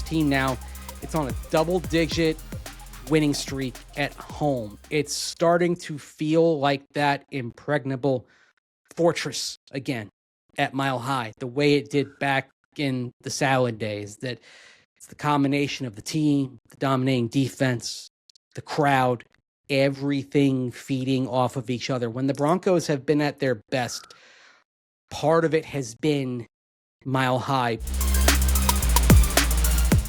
team now, it's on a double-digit winning streak at home. It's starting to feel like that impregnable fortress again at Mile High, the way it did back in the Salad days. That it's the combination of the team, the dominating defense, the crowd, everything feeding off of each other. When the Broncos have been at their best, part of it has been Mile High.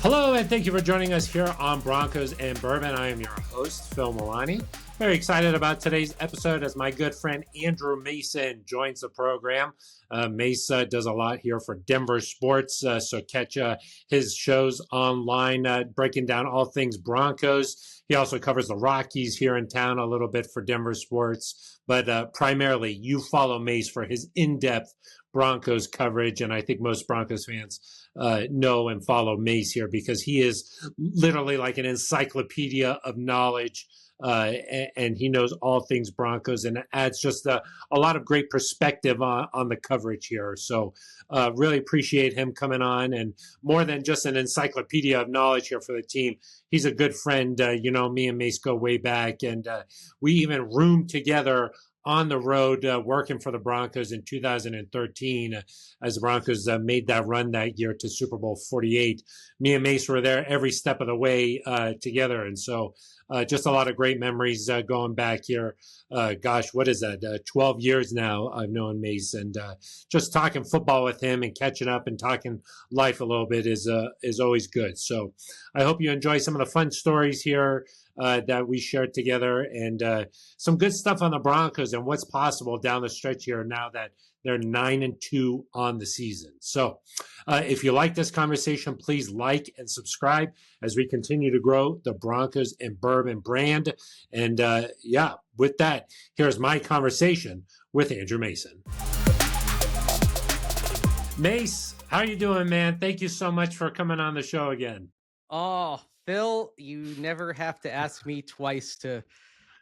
Hello, and thank you for joining us here on Broncos and Bourbon. I am your host, Phil Milani. Very excited about today's episode as my good friend Andrew Mason joins the program. Mace does a lot here for Denver sports, so catch his shows online, breaking down all things Broncos. He also covers the Rockies here in town a little bit for Denver sports, but primarily you follow Mace for his in-depth Broncos coverage, and I think most Broncos fans know and follow Mace here because he is literally like an encyclopedia of knowledge, and he knows all things Broncos, and it adds just a lot of great perspective on the coverage here. So really appreciate him coming on, and more than just an encyclopedia of knowledge here for the team. He's a good friend. Me and Mace go way back, and we even roomed together on the road working for the Broncos in 2013 as the Broncos made that run that year to Super Bowl 48. Me and Mace were there every step of the way together. And so just a lot of great memories going back here. What is that? 12 years now I've known Mace, and just talking football with him and catching up and talking life a little bit is always good. So I hope you enjoy some of the fun stories here that we shared together, and some good stuff on the Broncos and what's possible down the stretch here now that they're 9-2 on the season. So if you like this conversation, please like and subscribe as we continue to grow the Broncos and Bourbon brand. And with that, here's my conversation with Andrew Mason. Mace, how are you doing, man? Thank you so much for coming on the show again. Oh, Phil, you never have to ask me twice to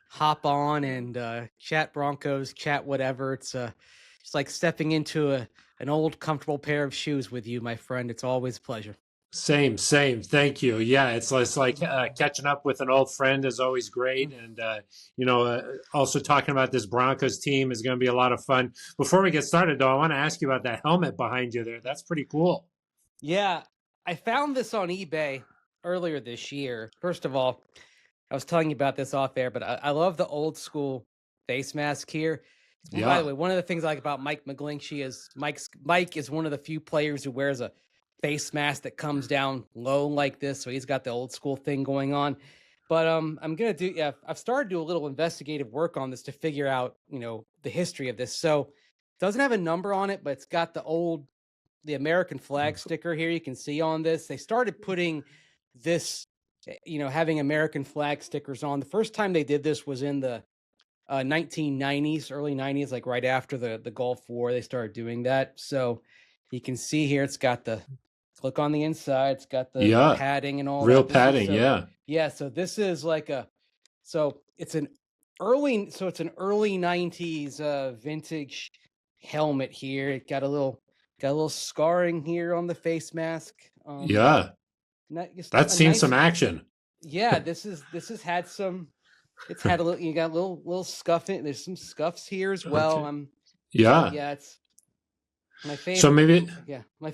hop on and chat Broncos, chat whatever. It's like stepping into an old, comfortable pair of shoes with you, my friend. It's always a pleasure. Same. Thank you. Yeah, it's like catching up with an old friend is always great. And, also talking about this Broncos team is going to be a lot of fun. Before we get started, though, I want to ask you about that helmet behind you there. That's pretty cool. Yeah, I found this on eBay earlier this year. First of all, I was telling you about this off air, but I love the old school face mask here. Yeah. By the way, one of the things I like about Mike McGlinchey is Mike is one of the few players who wears a face mask that comes down low like this. So he's got the old school thing going on. But I've started to do a little investigative work on this to figure out, the history of this. So it doesn't have a number on it, but it's got the American flag sticker here. You can see on this. They started putting this, having American flag stickers on. The first time they did this was in the 1990s, early 90s, like right after the Gulf War. They started doing that. So you can see here, it's got the click on the inside. It's got the padding and all real that. Padding. Yeah. So this is it's an early 90s vintage helmet here. It got a little scarring here on the face mask. That's seen some action. Yeah, this has had some. It's had a little. You got a little scuff in. There's some scuffs here as well. Okay. It's my favorite. So maybe my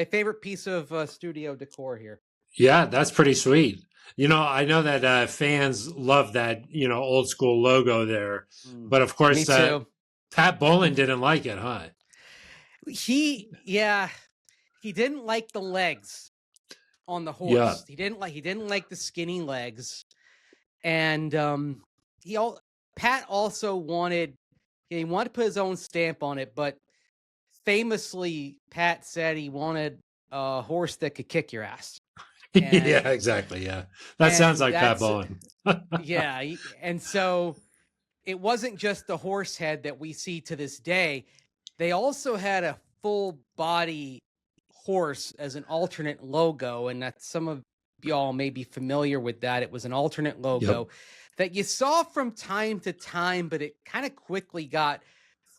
favorite piece of studio decor here. Yeah, that's pretty sweet. I know that fans love that old school logo there, but of course, Me too. Pat Bowlen didn't like it, huh? He didn't like the legs on the horse. Yeah. He didn't like the skinny legs, and Pat also wanted to put his own stamp on it, but famously Pat said he wanted a horse that could kick your ass. And, yeah, exactly. Yeah, that sounds like Pat Bowlen. Yeah, and so it wasn't just the horse head that we see to this day. They also had a full body horse as an alternate logo, and that some of y'all may be familiar with that. It was an alternate logo that you saw from time to time, but it kind of quickly got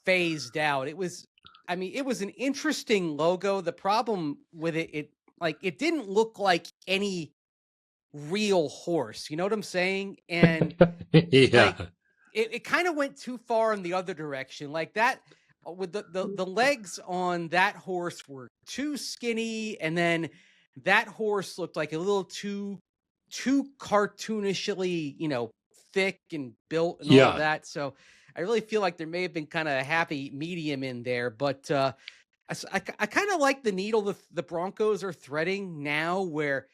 phased out. It was an interesting logo. The problem with it Like, it didn't look like any real horse. You know what I'm saying? And like, it kind of went too far in the other direction. Like that, with the legs on that horse were too skinny, and then that horse looked like a little too cartoonishly, thick and built and all of that. So I really feel like there may have been kind of a happy medium in there, but I kind of like the needle the Broncos are threading now, where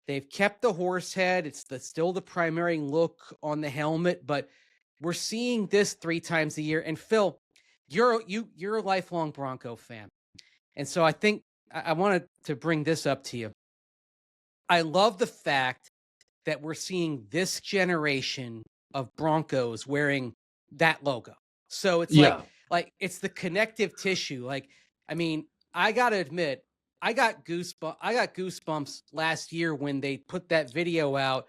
they've kept the horse head. It's still the primary look on the helmet, but we're seeing this 3 times a year. And Phil, you're a lifelong Bronco fan, and so I think I wanted to bring this up to you. I love the fact that we're seeing this generation of Broncos wearing that logo. So it's like it's the connective tissue. Like, I mean, I gotta admit, I got goosebumps last year when they put that video out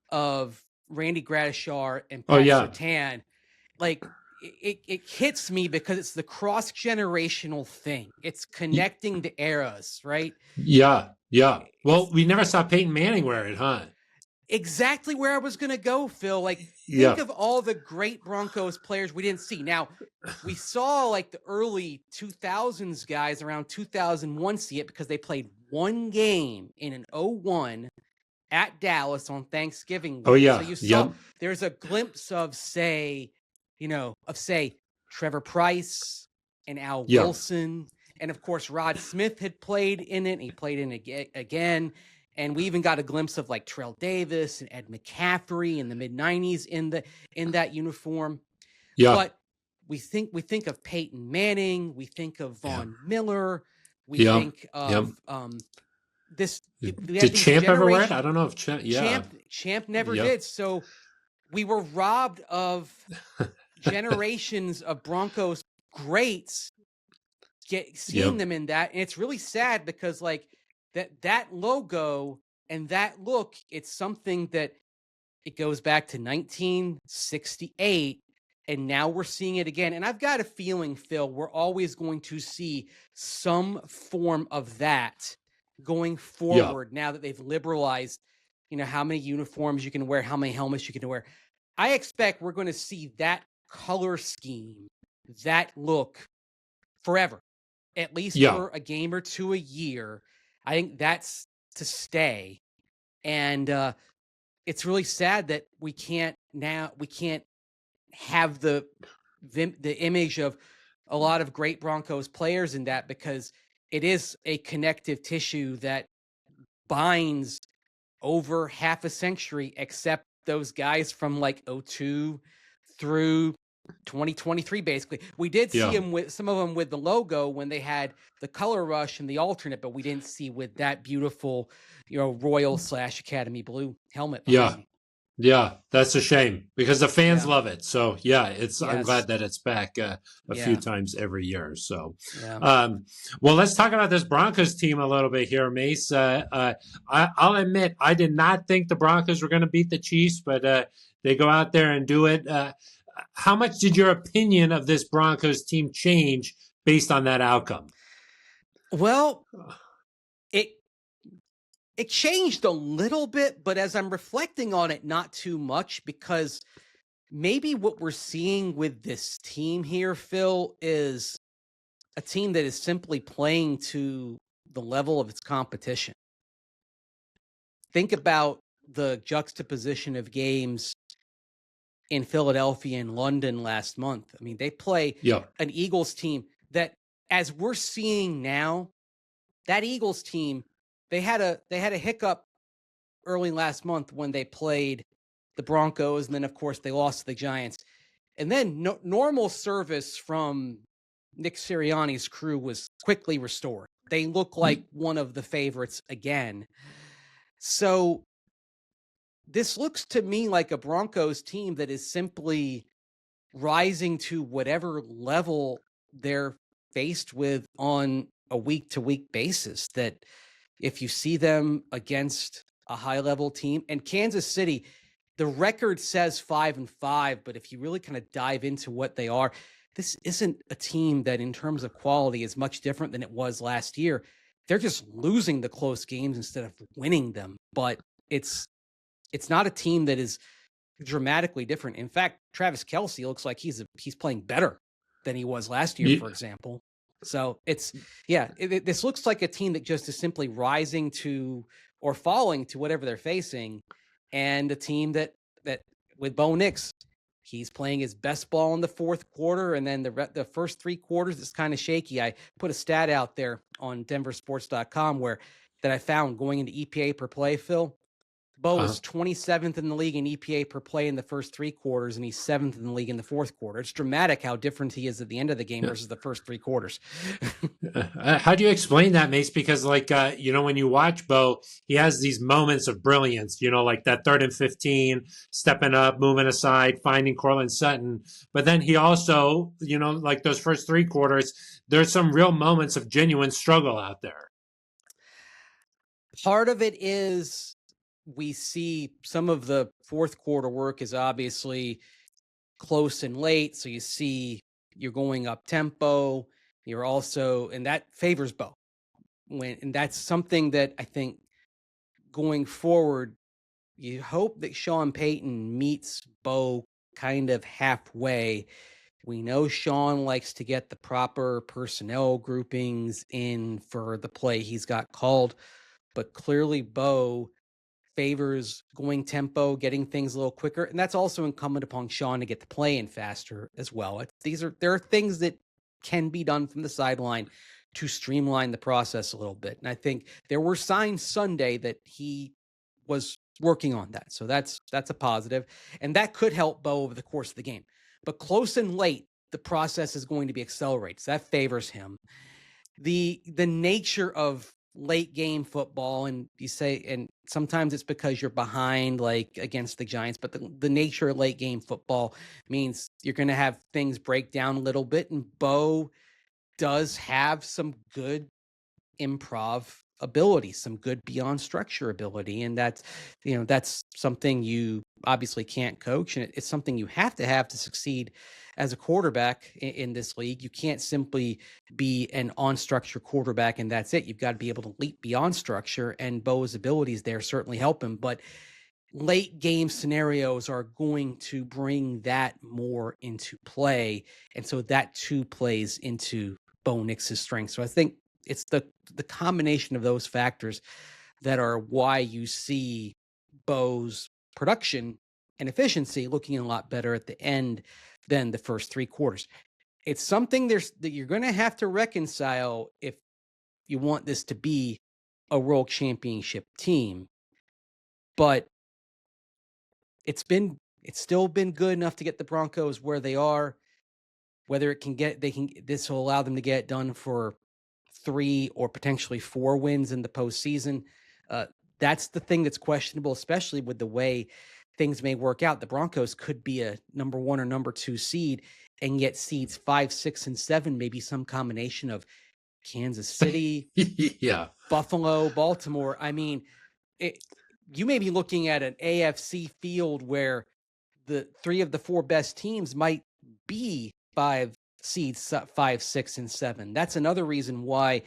of Randy Gradishar and Pat Surtain. Like, it hits me because it's the cross-generational thing. It's connecting the eras, right? Yeah. Well, we never saw Peyton Manning wear it, huh? Exactly where I was going to go, Phil. Like, think of all the great Broncos players we didn't see. Now, we saw like the early 2000s guys around 2001 see it because they played one game in an 0-1 at Dallas on Thanksgiving week. So you saw there's a glimpse of say Trevor Price and Al Wilson. And of course, Rod Smith had played in it. And he played in it again. And we even got a glimpse of like Terrell Davis and Ed McCaffrey in the mid-90s in that uniform. Yeah. But we think of Peyton Manning. We think of Von Miller. We think of this. Did Champ ever wear it? I don't know if Champ never did. So we were robbed of generations of Broncos greats seeing them in that. And it's really sad because like that logo and that look, it's something that it goes back to 1968. And now we're seeing it again. And I've got a feeling, Phil, we're always going to see some form of that going forward now that they've liberalized, how many uniforms you can wear, how many helmets you can wear. I expect we're going to see that color scheme, that look forever, at least for a game or two a year. I think that's to stay. And it's really sad that we can't have the image of a lot of great Broncos players in that, because it is a connective tissue that binds over half a century, except those guys from like 2002 through 2023, basically. We did see them with some of them with the logo when they had the color rush and the alternate, but we didn't see with that beautiful, Royal/Academy blue helmet. Yeah, that's a shame because the fans love it. So I'm glad that it's back a few times every year. So, well, let's talk about this Broncos team a little bit here, Mace. I'll admit I did not think the Broncos were going to beat the Chiefs, but they go out there and do it. How much did your opinion of this Broncos team change based on that outcome? Well, it changed a little bit, but as I'm reflecting on it, not too much, because maybe what we're seeing with this team here, Phil, is a team that is simply playing to the level of its competition. Think about the juxtaposition of games in Philadelphia and London last month. I mean, they play an Eagles team that, as we're seeing now, that Eagles team, they had a hiccup early last month when they played the Broncos, and then of course they lost to the Giants. And then normal service from Nick Sirianni's crew was quickly restored. They look like one of the favorites again. So this looks to me like a Broncos team that is simply rising to whatever level they're faced with on a week-to-week basis. That if you see them against a high-level team, and Kansas City, the record says 5-5, but if you really kind of dive into what they are, this isn't a team that in terms of quality is much different than it was last year. they're just losing the close games instead of winning them. But it's not a team that is dramatically different. In fact, Travis Kelce looks like he's playing better than he was last year, for example. So this looks like a team that just is simply rising to or falling to whatever they're facing, and a team that with Bo Nix, he's playing his best ball in the fourth quarter, and then the first 3 quarters it's kind of shaky. I put a stat out there on denversports.com that I found going into EPA per play, Phil. Bo is 27th in the league in EPA per play in the first 3 quarters, and he's 7th in the league in the fourth quarter. It's dramatic how different he is at the end of the game versus the first 3 quarters. How do you explain that, Mace? Because, like, when you watch Bo, he has these moments of brilliance, like that 3rd and 15, stepping up, moving aside, finding Cortland Sutton. But then he also, like those first 3 quarters, there's some real moments of genuine struggle out there. Part of it is we see some of the fourth quarter work is obviously close and late. So you see you're going up tempo. You're also, and that favors Bo. And that's something that I think going forward, you hope that Sean Payton meets Bo kind of halfway. We know Sean likes to get the proper personnel groupings in for the play he's got called, but clearly Bo favors going tempo, getting things a little quicker, and that's also incumbent upon Sean to get the play in faster as well. There are things that can be done from the sideline to streamline the process a little bit, and I think there were signs Sunday that he was working on that, so that's a positive, and that could help Bo over the course of the game. But close and late, the process is going to be accelerated, so that favors him. The nature of late game football, and you say, and sometimes it's because you're behind, like against the Giants, but the nature of late game football means you're going to have things break down a little bit, and Bo does have some good improv ability, some good beyond structure ability, and that's something you obviously can't coach, and it's something you have to succeed as a quarterback in this league. You can't simply be an on-structure quarterback and that's it. You've got to be able to leap beyond structure, and Bo's abilities there certainly help him. But late game scenarios are going to bring that more into play, and so that too plays into Bo Nix's strength. So I think it's the combination of those factors that are why you see Bo's production and efficiency looking a lot better at the end than the first 3 quarters. It's something that you're going to have to reconcile if you want this to be a world championship team. But it's still been good enough to get the Broncos where they are. Whether this will allow them to get it done for 3 or potentially 4 wins in the postseason. That's the thing that's questionable, especially with the way things may work out. The Broncos could be a number 1 or number 2 seed and get seeds 5, 6, and 7, maybe some combination of Kansas City, Buffalo, Baltimore. I mean, you may be looking at an AFC field where the 3 of the 4 best teams might be 5 seeds, 5, 6, and 7. That's another reason why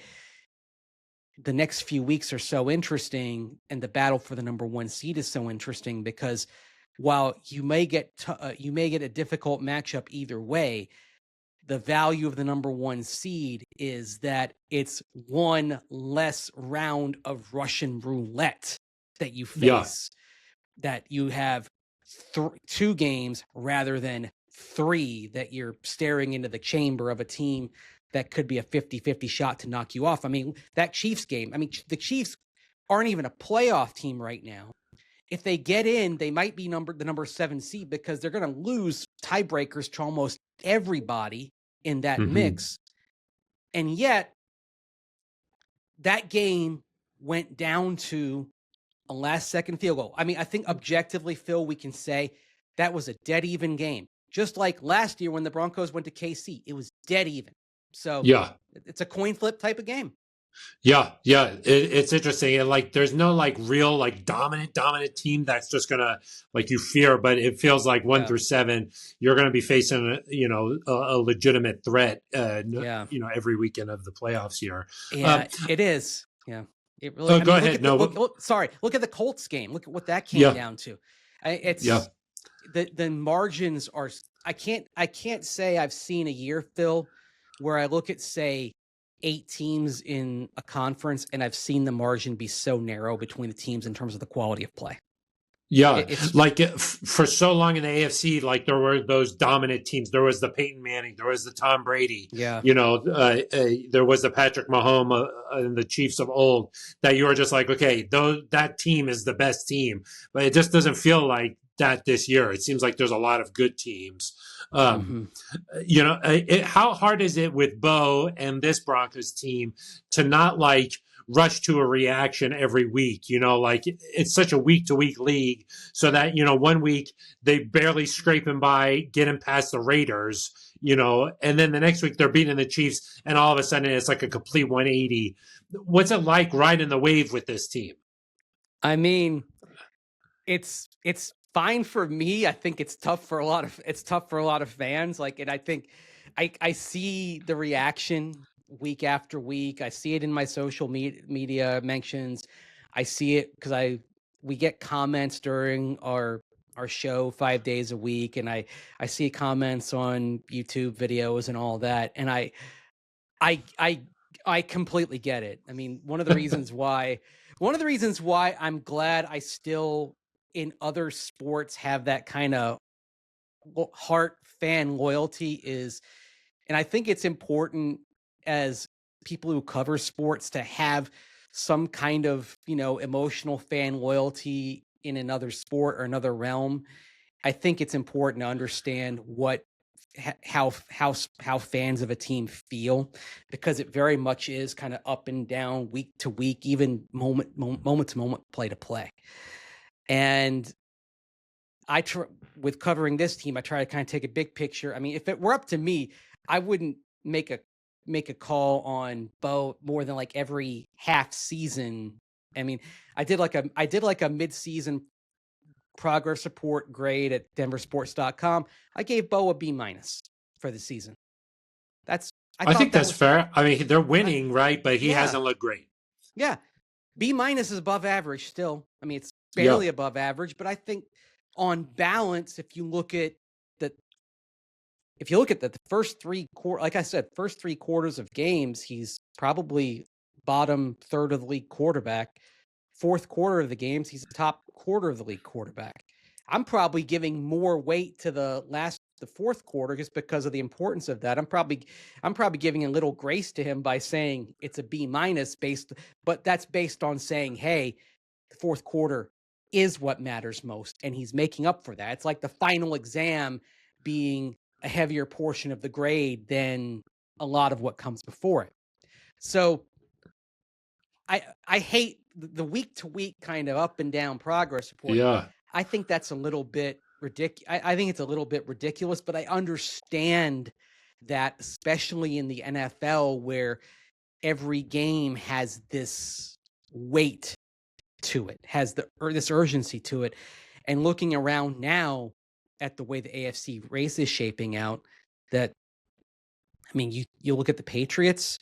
the next few weeks are so interesting, and the battle for the number 1 seed is so interesting, because while you may get a difficult matchup either way, the value of the number 1 seed is that it's 1 less round of Russian roulette that you face, that you have 2 games rather than 3 that you're staring into the chamber of a team that could be a 50-50 shot to knock you off. I mean, that Chiefs game, the Chiefs aren't even a playoff team right now. If they get in, they might be the number 7 seed, because they're going to lose tiebreakers to almost everybody in that mix. And yet, that game went down to a last-second field goal. I mean, I think objectively, Phil, we can say that was a dead-even game. Just like last year when the Broncos went to KC, it was dead even. So it's a coin flip type of game. It's interesting. And like, there's no like real like dominant team that's just gonna like you fear, but it feels like 1 through 7, you're gonna be facing a legitimate threat. Every weekend of the playoffs here. It is. Yeah. It really. Oh, I go mean, ahead. look at the Colts game. Look at what that came Yeah. down to. It's Yeah. the margins are. I can't say I've seen a year, Phil, where I look at, say, 8 teams in a conference and I've seen the margin be so narrow between the teams in terms of the quality of play. Yeah, It's like for so long in the AFC, like there were those dominant teams. There was the Peyton Manning, there was the Tom Brady. Yeah. There was the Patrick Mahomes and the Chiefs of old. That you were just like, okay, that team is the best team, but it just doesn't feel like that this year. It seems like there's a lot of good teams. How hard is it with Bo and this Broncos team to not like rush to a reaction every week? Like it's such a week to week league, so that 1 week they barely scraping by getting past the Raiders, and then the next week they're beating the Chiefs, and all of a sudden it's like a complete 180. What's it like riding the wave with this team? I mean, it's fine for me. I think it's tough for a lot of fans. Like, and I think I see the reaction week after week. I see it in my social media mentions. I see it because we get comments during our show 5 days a week, and I see comments on YouTube videos and all that. And I completely get it. I mean, one of the reasons why I'm glad I still in other sports have that kind of heart fan loyalty is, and I think it's important as people who cover sports to have some kind of, emotional fan loyalty in another sport or another realm. I think it's important to understand how fans of a team feel, because it very much is kind of up and down, week to week, even moment to moment, play to play. And with covering this team, I try to kind of take a big picture. I mean, if it were up to me, I wouldn't make a call on Bo more than like every half season. I mean, I did like a mid-season progress report grade at denversports.com. I gave Bo a B- for the season. I think that's fair. I mean, they're winning, right? But he hasn't looked great. Yeah. B- is above average still. I mean, it's barely above average, but I think on balance, if you look at the first first 3 quarters of games, he's probably bottom third of the league quarterback. Fourth quarter of the games, he's the top quarter of the league quarterback. I'm probably giving more weight to the fourth quarter just because of the importance of that. I'm probably giving a little grace to him by saying it's a B- but that's based on saying, hey, the fourth quarter is what matters most, and he's making up for that. It's like the final exam being a heavier portion of the grade than a lot of what comes before it. So I hate the week to week kind of up and down progress report. Yeah. I think that's a little bit ridiculous. I think it's a little bit ridiculous, but I understand that, especially in the NFL, where every game has this weight to it, has this urgency to it. And looking around now at the way the AFC race is shaping out, that, I mean, you look at the Patriots.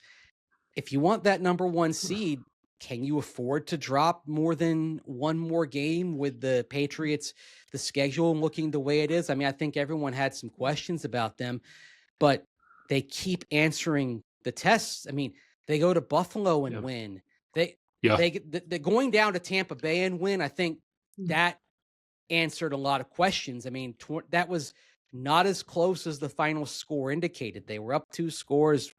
If you want that number 1 seed, can you afford to drop more than one more game with the Patriots, the schedule looking the way it is? I mean, I think everyone had some questions about them, but they keep answering the tests. I mean, they go to Buffalo and win. They're going down to Tampa Bay and win. I think that answered a lot of questions. I mean, that was not as close as the final score indicated. They were up 2 scores,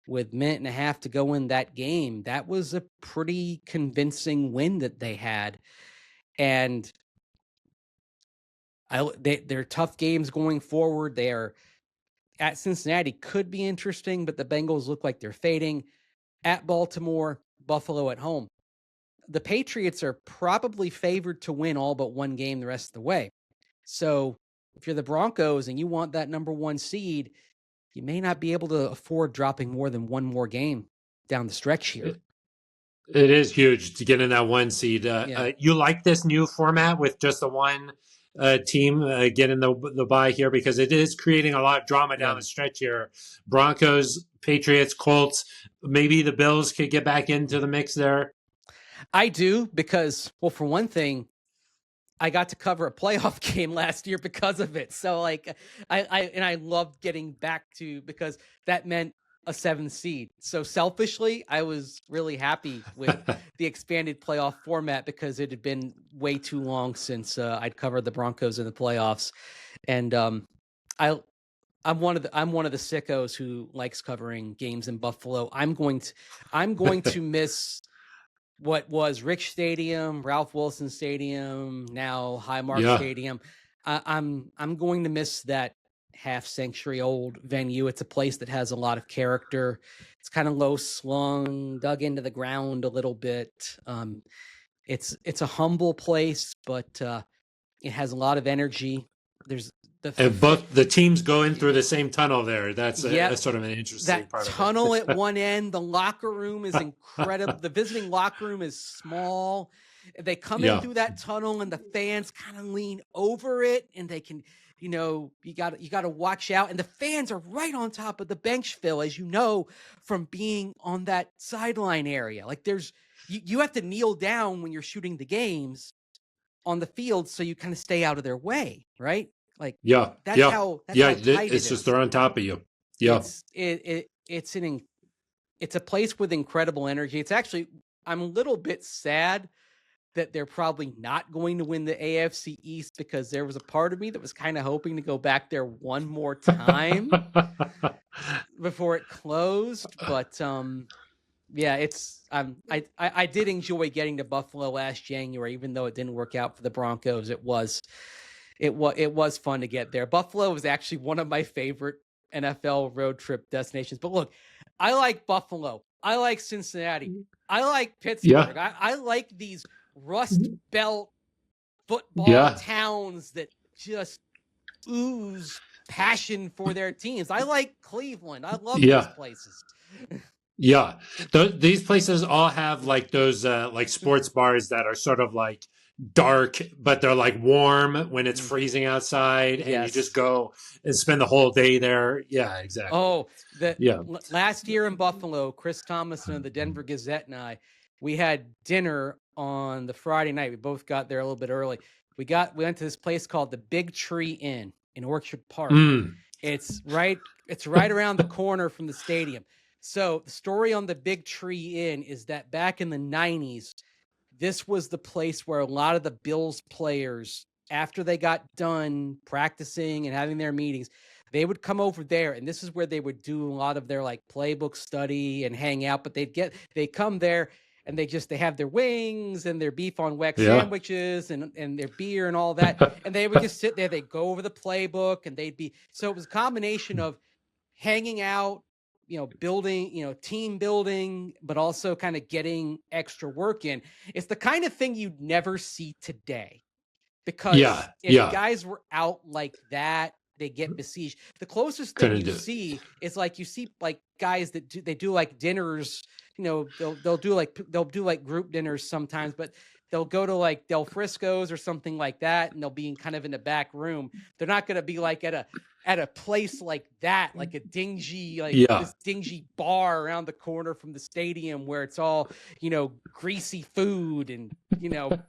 with a minute and a half to go in that game. That was a pretty convincing win that they had. And they're tough games going forward. They are at Cincinnati, could be interesting, but the Bengals look like they're fading. At Baltimore, Buffalo at home. The Patriots are probably favored to win all but one game the rest of the way. So if you're the Broncos and you want that number 1 seed, you may not be able to afford dropping more than one more game down the stretch here. It is huge to get in that 1 seed. You like this new format with just the one team getting the bye here, because it is creating a lot of drama down the stretch here. Broncos, Patriots, Colts. Maybe the Bills could get back into the mix there. I do, because, well, for one thing, I got to cover a playoff game last year because of it. So like I loved getting back to, because that meant a 7th seed. So selfishly, I was really happy with the expanded playoff format, because it had been way too long since I'd covered the Broncos in the playoffs. And I'm one of the sickos who likes covering games in Buffalo. I'm going to miss what was Rich Stadium, Ralph Wilson Stadium, now Highmark Stadium. I'm going to miss that half-century old venue. It's a place that has a lot of character. It's kind of low slung, dug into the ground a little bit. It's a humble place, but it has a lot of energy. There's and both the teams go in through the same tunnel there. That's sort of an interesting part of it. That tunnel at one end, the locker room is incredible. The visiting locker room is small. They come in through that tunnel, and the fans kind of lean over it, and they can, you got to watch out. And the fans are right on top of the bench, Phil, as you know, from being on that sideline area. Like you have to kneel down when you're shooting the games on the field, so you kind of stay out of their way, right? Like, that's how tight it's just they're on top of you. Yeah. It's a place with incredible energy. It's actually, I'm a little bit sad that they're probably not going to win the AFC East, because there was a part of me that was kind of hoping to go back there one more time before it closed. But I did enjoy getting to Buffalo last January, even though it didn't work out for the Broncos. It was fun to get there. Buffalo was actually one of my favorite NFL road trip destinations. But look, I like Buffalo. I like Cincinnati. I like Pittsburgh. I like these Rust Belt football towns that just ooze passion for their teams. I like Cleveland. I love these places. Yeah. These places all have like those like sports bars that are sort of like dark, but they're like warm when it's freezing outside, and you just go and spend the whole day there. Yeah, exactly. Oh, last year in Buffalo, Chris Thomason of the Denver Gazette and I, we had dinner on the Friday night. We both got there a little bit early. We went to this place called the Big Tree Inn in Orchard Park. It's right around the corner from the stadium. So the story on the Big Tree Inn is that back in the 90s, this was the place where a lot of the Bills players, after they got done practicing and having their meetings, they would come over there, and this is where they would do a lot of their like playbook study and hang out. But they come there, and they have their wings and their beef on wax sandwiches and their beer and all that. And they would just sit there. They'd go over the playbook, and so it was a combination of hanging out, building, team building, but also kind of getting extra work in. It's the kind of thing you'd never see today, because if guys were out like that, they get besieged. The closest thing you see is like, you see like guys that do like dinners, they'll do like group dinners sometimes, but they'll go to like Del Frisco's or something like that, and they'll be in the back room. They're not going to be like at a place like that, like a dingy, this dingy bar around the corner from the stadium where it's all, greasy food and,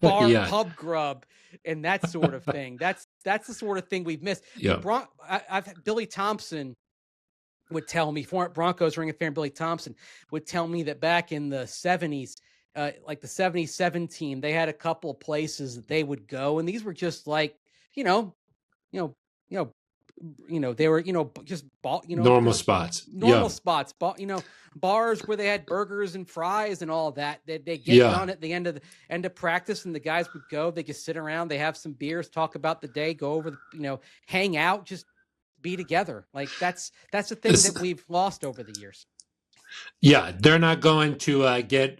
pub grub and that sort of thing. That's the sort of thing we've missed. Billy Thompson would tell me, former Broncos ring fan Billy Thompson would tell me that back in the 70s, like the 77 team, they had a couple of places that they would go, and these were just like, they were, just normal spots, spots, bars where they had burgers and fries and all that. They get done at the end of practice, and the guys would go. They just sit around, they have some beers, talk about the day, go over, hang out, just be together. Like that's the thing that we've lost over the years. Yeah, they're not going to get,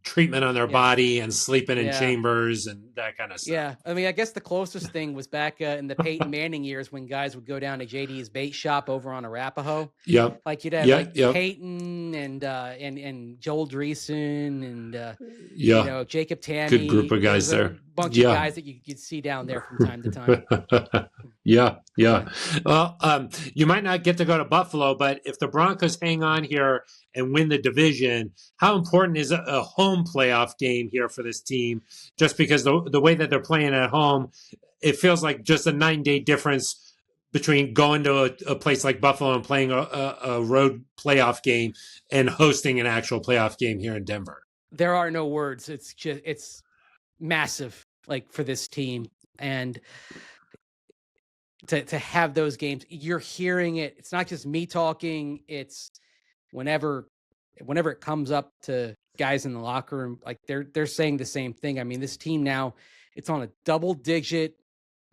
treatment on their body and sleeping in chambers and that kind of stuff. Yeah, I mean, I guess the closest thing was back in the Payton Manning years when guys would go down to JD's bait shop over on Arapahoe. Yep. Like you'd have Payton and Joel Dreesen and Jacob Tammy. Good group of guys there. bunch of guys that you could see down there from time to time. Yeah. Well, you might not get to go to Buffalo, but if the Broncos hang on here and win the division, how important is a home playoff game here for this team? Just because the way that they're playing at home, it feels like just a 9-day difference between going to a place like Buffalo and playing a road playoff game and hosting an actual playoff game here in Denver. There are no words. It's massive, like, for this team. And to have those games, you're hearing it. It's not just me talking. It's whenever it comes up to guys in the locker room, like they're saying the same thing. I mean, this team now, it's on a double-digit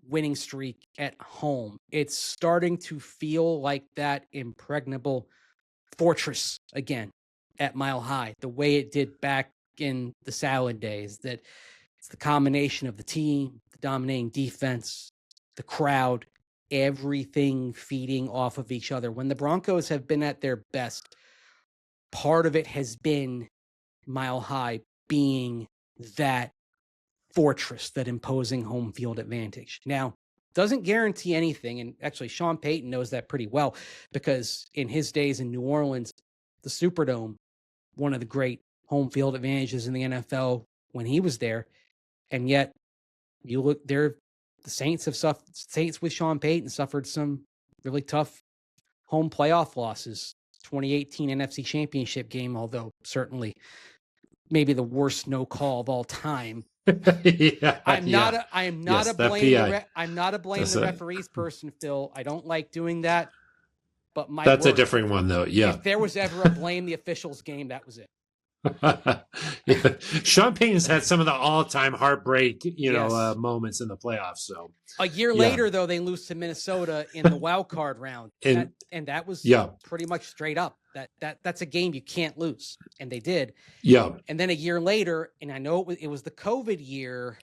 winning streak at home. It's starting to feel like that impregnable fortress again at Mile High, the way it did back in the Salad days. That it's the combination of the team, the dominating defense, the crowd, everything feeding off of each other. When the Broncos have been at their best, part of it has been Mile High being that fortress, that imposing home field advantage. Now, doesn't guarantee anything, and actually Sean Payton knows that pretty well, because in his days in New Orleans, the Superdome, one of the great home field advantages in the NFL when he was there, and yet you look there, the Saints with Sean Payton suffered some really tough home playoff losses. 2018 NFC Championship game, although certainly maybe the worst no call of all time. I'm not a blame the referees person, Phil. I don't like doing that. But that's a different one, though. Yeah. If there was ever a blame the officials game, that was it. Sean Payton's had some of the all-time heartbreak, moments in the playoffs. So a year later, though, they lose to Minnesota in the wild card round, and that was pretty much straight up. That's a game you can't lose, and they did. Yeah. And then a year later, and I know it was the COVID year,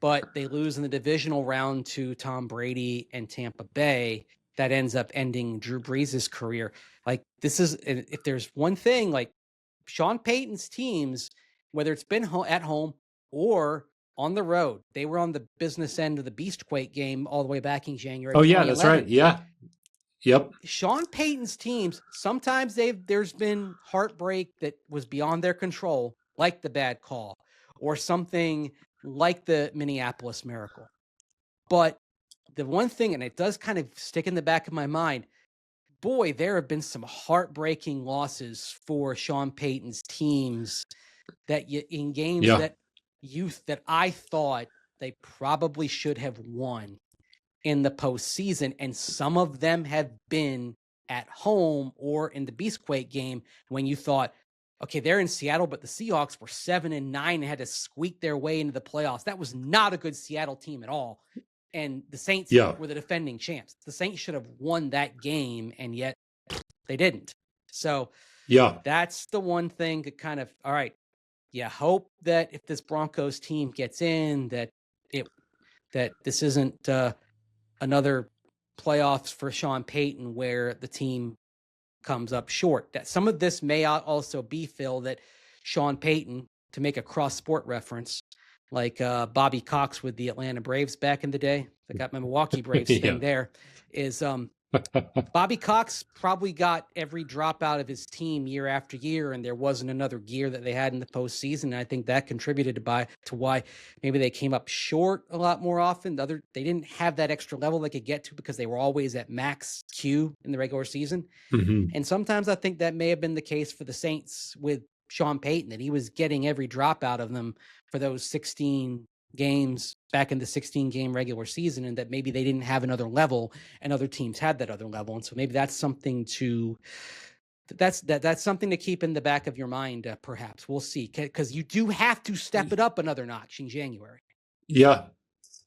but they lose in the divisional round to Tom Brady and Tampa Bay. That ends up ending Drew Brees' career. Like, this is, if there's one thing, like, Sean Payton's teams, whether it's been at home or on the road, they were on the business end of the Beastquake game all the way back in January. Oh, yeah, that's right. Yeah. Yep. Sean Payton's teams, sometimes there's been heartbreak that was beyond their control, like the bad call or something like the Minneapolis Miracle. But the one thing, and it does kind of stick in the back of my mind, boy, there have been some heartbreaking losses for Sean Payton's teams in games that I thought they probably should have won in the postseason. And some of them have been at home or in the Beastquake game when you thought, okay, they're in Seattle, but the Seahawks were 7-9 and had to squeak their way into the playoffs. That was not a good Seattle team at all. And the Saints were the defending champs. The Saints should have won that game, and yet they didn't. So that's the one thing that kind of, all right, hope that if this Broncos team gets in, that this isn't another playoffs for Sean Payton where the team comes up short. That some of this may also be, Phil, that Sean Payton, to make a cross-sport reference, like Bobby Cox with the Atlanta Braves back in the day, I got my Milwaukee Braves thing there, is Bobby Cox probably got every drop out of his team year after year, and there wasn't another gear that they had in the postseason. And I think that contributed to why maybe they came up short a lot more often. They didn't have that extra level they could get to because they were always at max Q in the regular season. Mm-hmm. And sometimes I think that may have been the case for the Saints with Sean Payton, that he was getting every drop out of them for those 16 games back in the 16-game regular season, and that maybe they didn't have another level and other teams had that other level. And so maybe that's something that's something to keep in the back of your mind, perhaps. We'll see, because you do have to step it up another notch in January. Yeah.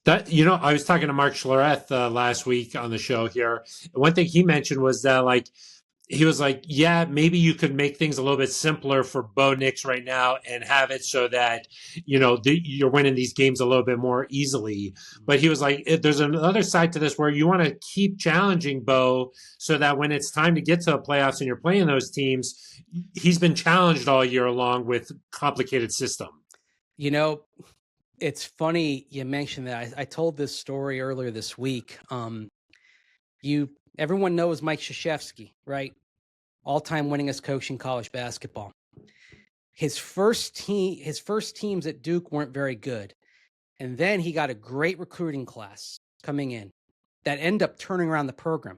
That, I was talking to Mark Schlereth last week on the show here. One thing he mentioned was that, he was like, maybe you could make things a little bit simpler for Bo Nix right now and have it so that, you're winning these games a little bit more easily. But he was like, there's another side to this where you want to keep challenging Bo so that when it's time to get to the playoffs and you're playing those teams, he's been challenged all year long with complicated system. It's funny you mentioned that. I told this story earlier this week. Everyone knows Mike Krzyzewski, right? All-time winningest coach in college basketball. His first teams at Duke weren't very good. And then he got a great recruiting class coming in that ended up turning around the program.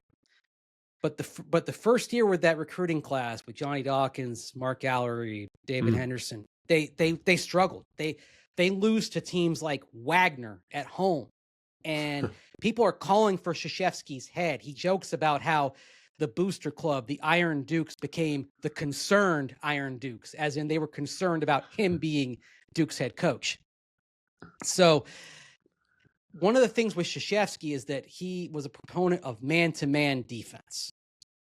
But the first year with that recruiting class with Johnny Dawkins, Mark Gallery, David Henderson, they struggled. They lose to teams like Wagner at home. And people are calling for Krzyzewski's head. He jokes about how the booster club, the Iron Dukes, became the concerned Iron Dukes, as in they were concerned about him being Duke's head coach. So one of the things with Krzyzewski is that he was a proponent of man-to-man defense,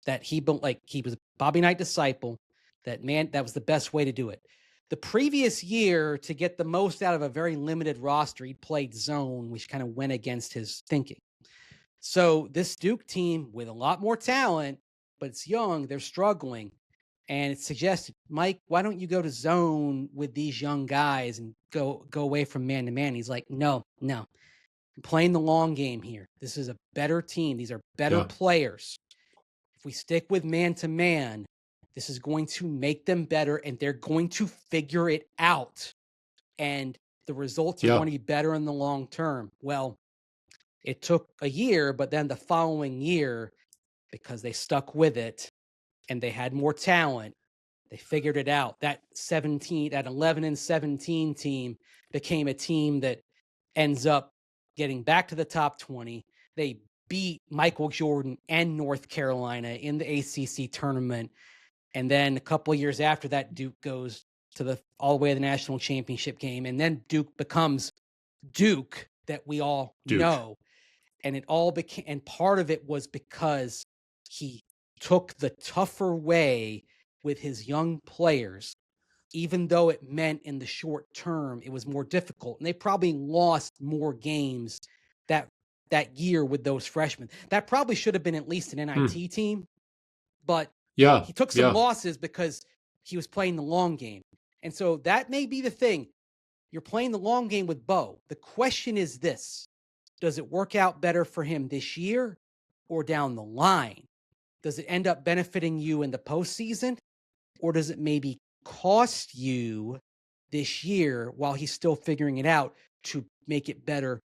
that he was a Bobby Knight disciple, that was the best way to do it. The previous year, to get the most out of a very limited roster, he played zone, which kind of went against his thinking. So this Duke team with a lot more talent, but it's young, they're struggling. And it suggested, Mike, why don't you go to zone with these young guys and go away from man-to-man? He's like, no. I'm playing the long game here. This is a better team. These are better players. If we stick with man-to-man, this is going to make them better, and they're going to figure it out. And the results are going to be better in the long term. Well, it took a year, but then the following year, because they stuck with it and they had more talent, they figured it out. That 11-17 team became a team that ends up getting back to the top 20. They beat Michael Jordan and North Carolina in the ACC tournament. And then a couple of years after that, Duke goes to all the way to the national championship game. And then Duke becomes Duke that we all know. And it all became, and part of it was because he took the tougher way with his young players, even though it meant in the short term it was more difficult. And they probably lost more games that year with those freshmen. That probably should have been at least an NIT team, but he took some losses because he was playing the long game. And so that may be the thing. You're playing the long game with Bo. The question is this: does it work out better for him this year or down the line? Does it end up benefiting you in the postseason, or does it maybe cost you this year while he's still figuring it out to make it better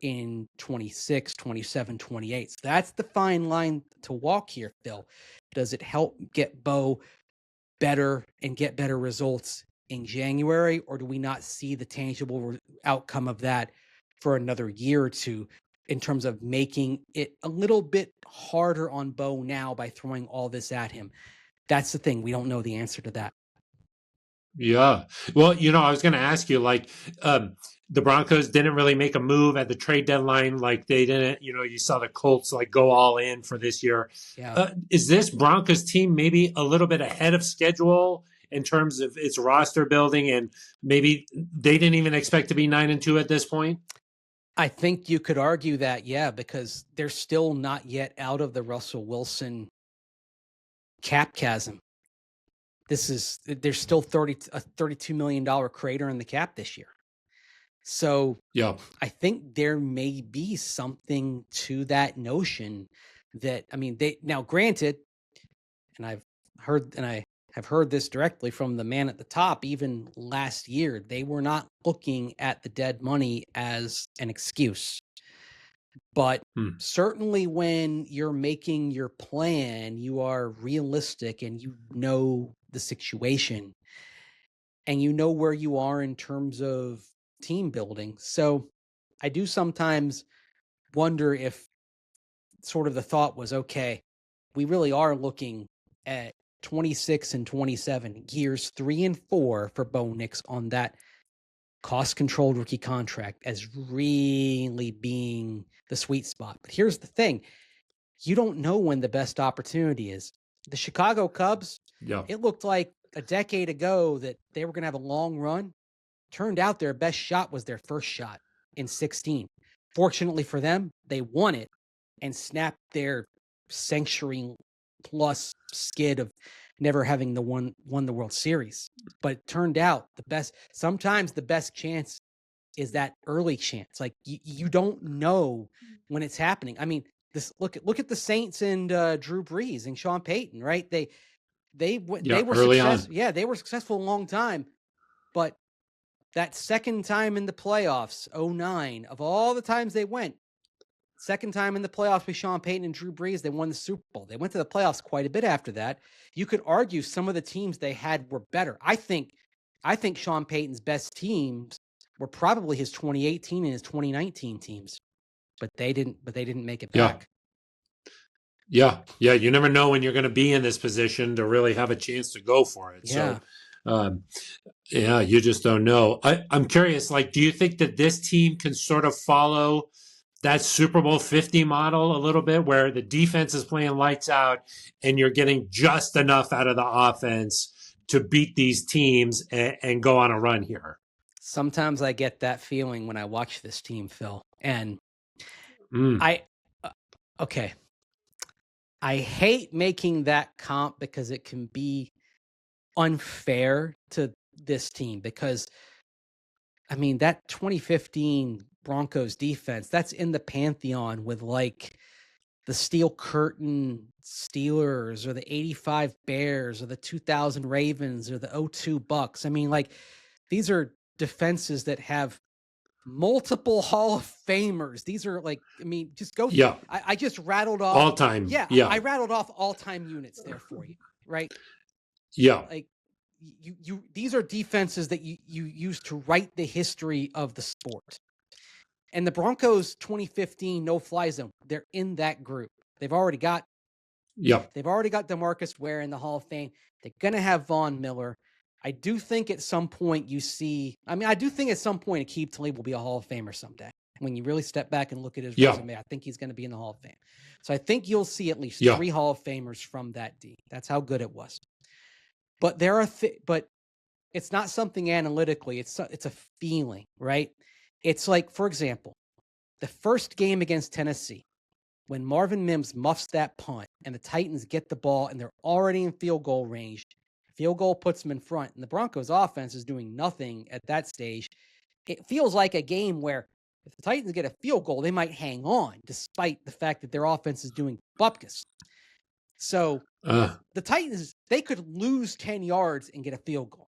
in 26, 27, 28? So that's the fine line to walk here, Phil. Does it help get Bo better and get better results in January, or do we not see the tangible outcome of that for another year or two in terms of making it a little bit harder on Bo now by throwing all this at him? That's the thing. We don't know the answer to that. Yeah. Well, I was going to ask you, the Broncos didn't really make a move at the trade deadline. Like they didn't, you saw the Colts go all in for this year. Yeah. Is this Broncos team maybe a little bit ahead of schedule in terms of its roster building, and maybe they didn't even expect to be 9-2 at this point? I think you could argue that, because they're still not yet out of the Russell Wilson cap chasm. There's still a $32 million crater in the cap this year. So I think there may be something to that notion that, now granted, and I have heard this directly from the man at the top, even last year, they were not looking at the dead money as an excuse. But certainly when you're making your plan, you are realistic and you know the situation and you know where you are in terms of team building. So I do sometimes wonder if sort of the thought was, okay, we really are looking at 26 and 27, years 3 and 4 for Bo Nix on that cost-controlled rookie contract as really being the sweet spot. But here's the thing. You don't know when the best opportunity is. The Chicago Cubs, it looked like a decade ago that they were going to have a long run. Turned out their best shot was their first shot in 16. Fortunately for them, they won it and snapped their century-plus skid of never having won the World Series. But it turned out sometimes the best chance is that early chance. Like you don't know when it's happening. I mean, look at the Saints and Drew Brees and Sean Payton, right? They were successful. Yeah, they were successful a long time, but that second time in the playoffs, 2009, of all the times they went, second time in the playoffs with Sean Payton and Drew Brees, they won the Super Bowl. They went to the playoffs quite a bit after that. You could argue some of the teams they had were better. I think Sean Payton's best teams were probably his 2018 and his 2019 teams, but they didn't make it back. Yeah. You never know when you're going to be in this position to really have a chance to go for it. Yeah. So, you just don't know. I'm curious, like, do you think that this team can sort of follow that Super Bowl 50 model a little bit, where the defense is playing lights out and you're getting just enough out of the offense to beat these teams and go on a run here? Sometimes I get that feeling when I watch this team, Phil. And okay. I hate making that comp because it can be unfair to this team, because I mean, that 2015 Broncos defense, that's in the pantheon with like the Steel Curtain Steelers or the 85 Bears or the 2000 Ravens or the 02 Bucks. I mean, like, these are defenses that have multiple Hall of Famers. These are like, I mean, just go. Yeah. I just rattled off all time. Yeah. I rattled off all time units there for you. Right. Yeah. Like these are defenses that you use to write the history of the sport. And the Broncos 2015 no-fly zone, they're in that group. They've already got DeMarcus Ware in the Hall of Fame. They're going to have Von Miller. I do think at some point Aqib Talib will be a Hall of Famer someday. When you really step back and look at his resume, I think he's going to be in the Hall of Fame. So I think you'll see at least 3 Hall of Famers from that D. That's how good it was. But but it's not something analytically. It's a feeling, right? It's like, for example, the first game against Tennessee, when Marvin Mims muffs that punt and the Titans get the ball and they're already in field goal range. Field goal puts them in front, and the Broncos offense is doing nothing at that stage. It feels like a game where if the Titans get a field goal, they might hang on, despite the fact that their offense is doing bupkis. So the Titans, they could lose 10 yards and get a field goal.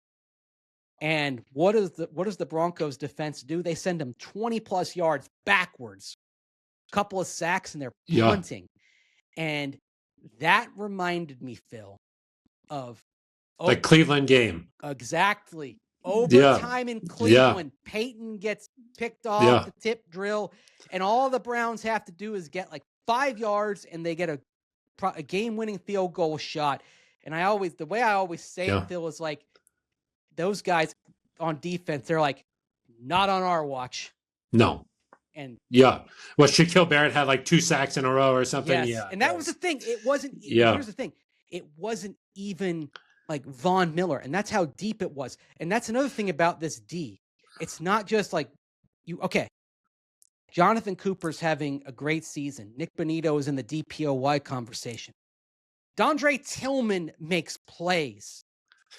And what does the Broncos defense do? They send them 20 plus yards backwards, a couple of sacks, and they're punting. And that reminded me, Phil, of the Cleveland game. Exactly. Overtime in Cleveland. Payton gets picked off the tip drill, and all the Browns have to do is get like 5 yards, and they get a game-winning field goal shot. And the way I always say it, Phil, is like, those guys on defense, they're like, not on our watch. No. And well, Shaquille Barrett had like 2 sacks in a row or something. Yes. Yeah. And that was the thing. It wasn't. Here's the thing. It wasn't even like Von Miller, and that's how deep it was. And that's another thing about this D. It's not just like Jonathan Cooper's having a great season. Nick Bonito is in the DPOY conversation. Dondre Tillman makes plays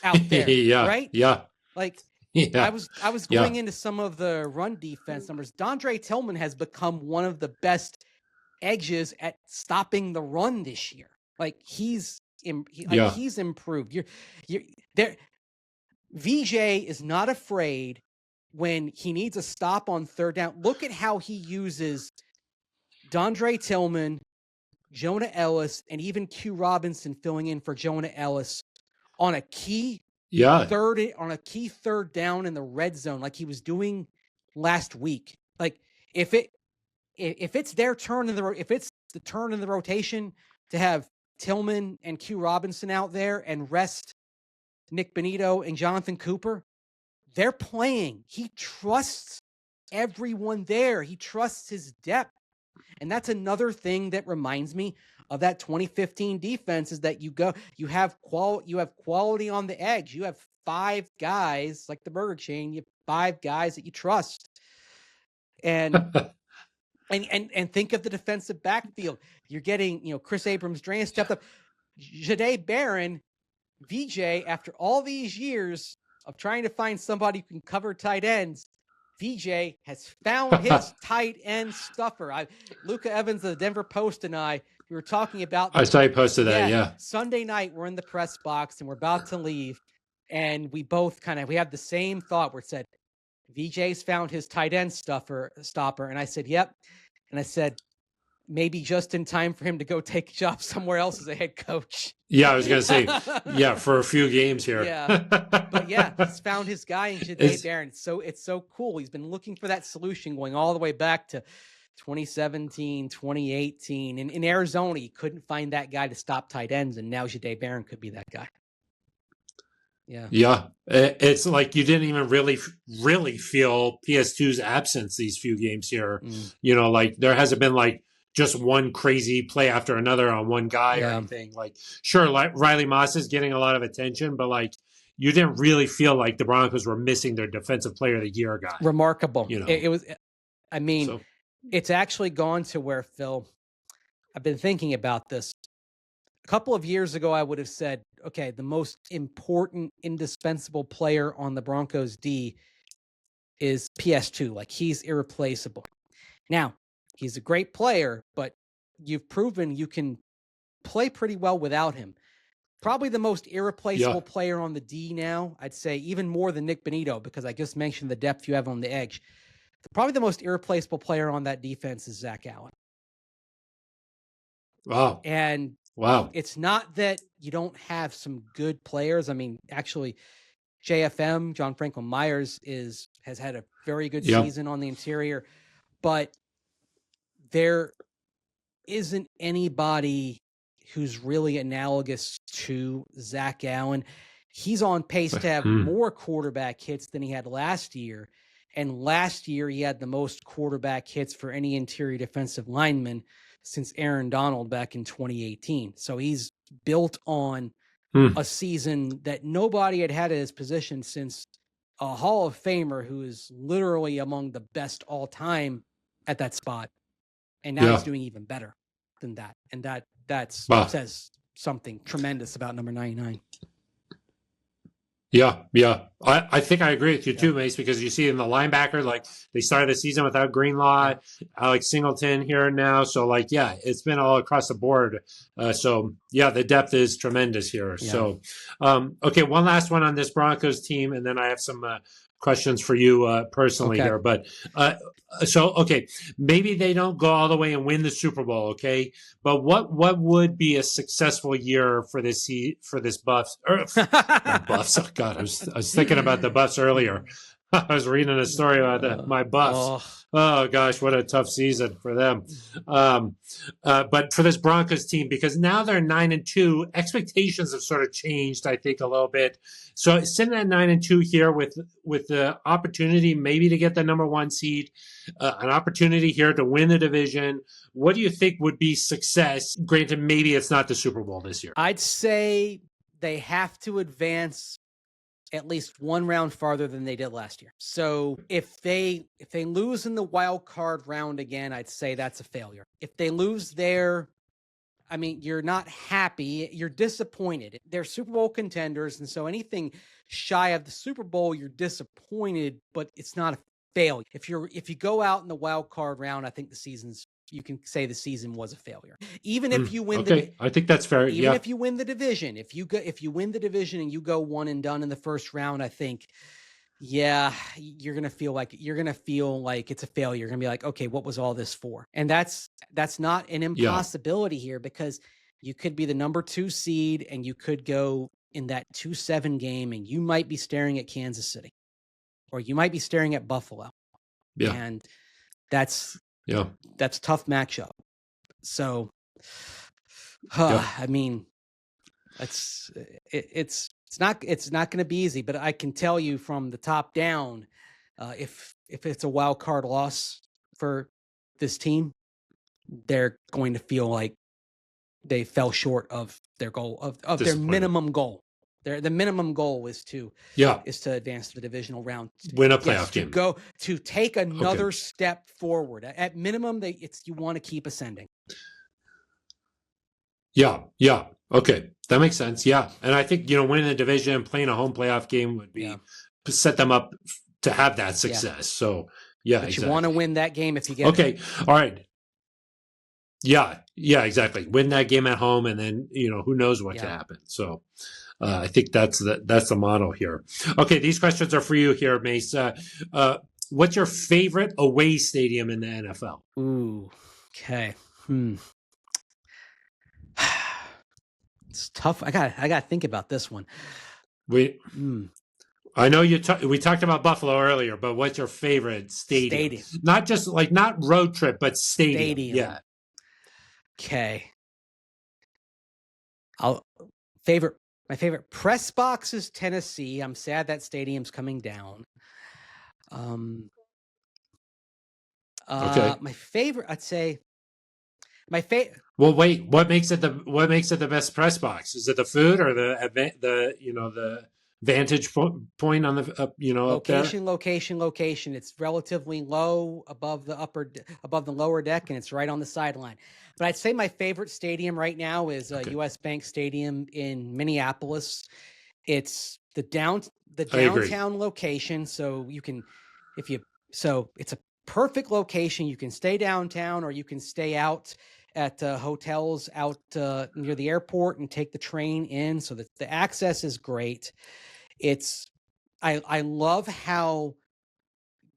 out there, right? Yeah. Like, I was going into some of the run defense numbers. Dondre Tillman has become one of the best edges at stopping the run this year. Like, he's improved. You're there. VJ is not afraid when he needs a stop on third down. Look at how he uses Dondre Tillman, Jonah Ellis, and even Q Robinson filling in for Jonah Ellis on a key third down in the red zone, like he was doing last week. Like, if it's their turn if it's the turn in the rotation to have Tillman and Q Robinson out there and rest Nick Bonito and Jonathan Cooper, they're playing. He trusts everyone there. He trusts his depth. And that's another thing that reminds me of that 2015 defense, is that you have quality on the edge. You have 5 guys, like the Burger Chain, you have 5 guys that you trust. And and think of the defensive backfield. You're getting, Chris Abrams-Drain stepped up. Jahdae Barron, VJ, after all these years of trying to find somebody who can cover tight ends, VJ has found his tight end stuffer. Luca Evans of the Denver Post and I, we were talking about. I saw you posted that. Yeah. Sunday night, we're in the press box and we're about to leave, and we both we have the same thought. Where it said, VJ's found his tight end stopper, and I said, "Yep," and I said, maybe just in time for him to go take a job somewhere else as a head coach. Yeah, I was going to say, for a few games here. Yeah, but he's found his guy in Jahdae Barron. It's so cool. He's been looking for that solution going all the way back to 2017, 2018. In Arizona, he couldn't find that guy to stop tight ends, and now Jahdae Barron could be that guy. Yeah. Yeah. It's like you didn't even really feel PS2's absence these few games here. You know, like there hasn't been like just one crazy play after another on one guy or anything. Like, sure, like Riley Moss is getting a lot of attention, but like you didn't really feel like the Broncos were missing their defensive player of the year guy. Remarkable. You know, it was, So, it's actually gone to where, Phil, I've been thinking about this. A couple of years ago, I would have said, okay, the most important, indispensable player on the Broncos D is PS2. Like, he's irreplaceable. Now, he's a great player, but you've proven you can play pretty well without him. Probably the most irreplaceable player on the D now, I'd say, even more than Nick Bonito, because I just mentioned the depth you have on the edge. Probably the most irreplaceable player on that defense is Zach Allen. Wow. And it's not that you don't have some good players. I mean, actually, JFM, John Franklin Myers, has had a very good season on the interior, but there isn't anybody who's really analogous to Zach Allen. He's on pace to have more quarterback hits than he had last year. And last year, he had the most quarterback hits for any interior defensive lineman since Aaron Donald back in 2018. So he's built on a season that nobody had at his position since a Hall of Famer who is literally among the best all time at that spot. And now he's doing even better than that. And that says something tremendous about number 99. Yeah. I think I agree with you too, Mace, because you see in the linebacker, like they started the season without Greenlaw, Alex Singleton here now. So like, it's been all across the board. The depth is tremendous here. Yeah. So, okay. One last one on this Broncos team. And then I have some questions for you personally here, but maybe they don't go all the way and win the Super Bowl, okay? But what would be a successful year for this Buffs? Buffs. Oh God, I was thinking about the Buffs earlier. I was reading a story about my Buffs. Oh gosh, what a tough season for them. But for this Broncos team, because now they're 9-2, expectations have sort of changed, I think, a little bit. So sitting at 9-2 here with the opportunity maybe to get the number 1 seed, an opportunity here to win the division. What do you think would be success? Granted, maybe it's not the Super Bowl this year. I'd say they have to advance at least one round farther than they did last year. So if they lose in the wild card round again, I'd say that's a failure. If they lose there, I mean, you're not happy, you're disappointed. They're Super Bowl contenders, and so anything shy of the Super Bowl, you're disappointed, but it's not a failure. If you go out in the wild card round, I think you can say the season was a failure. Even if you win I think that's fair. Even if you win the division, if you win the division and you go one and done in the first round, I think you're going to feel like it's a failure. You're going to be like, okay, what was all this for? And that's not an impossibility here, because you could be the number 2 seed and you could go in that 2-7 game and you might be staring at Kansas City or you might be staring at Buffalo. Yeah. And that's a tough matchup. So, I mean, it's not going to be easy, but I can tell you from the top down, if it's a wild card loss for this team, they're going to feel like they fell short of their goal of their minimum goal. The minimum goal is to advance to the divisional round, win a playoff game, to take another step forward. At minimum, you want to keep ascending. Yeah. Okay, that makes sense. Yeah, and I think winning the division, playing a home playoff game would be set them up to have that success. So yeah, but exactly. you want to win that game if you get okay. All right. Yeah, exactly. Win that game at home, and then who knows what can happen. So I think that's the model here. Okay, these questions are for you here, Mace. What's your favorite away stadium in the NFL? Ooh, okay. It's tough. I got to think about this one. I know we talked about Buffalo earlier, but what's your favorite stadium? Not just not road trip, but stadium. Yeah. Okay. My favorite press box is Tennessee. I'm sad that stadium's coming down. Okay. My favorite, I'd say, my favorite. Well, wait. What makes it the best press box? Is it the food or the vantage point on the location? It's relatively low above the lower deck, and it's right on the sideline. But I'd say my favorite stadium right now is US Bank Stadium in Minneapolis. It's the downtown location, so it's a perfect location. You can stay downtown, or you can stay out at hotels out near the airport and take the train in, so that the access is great. I love how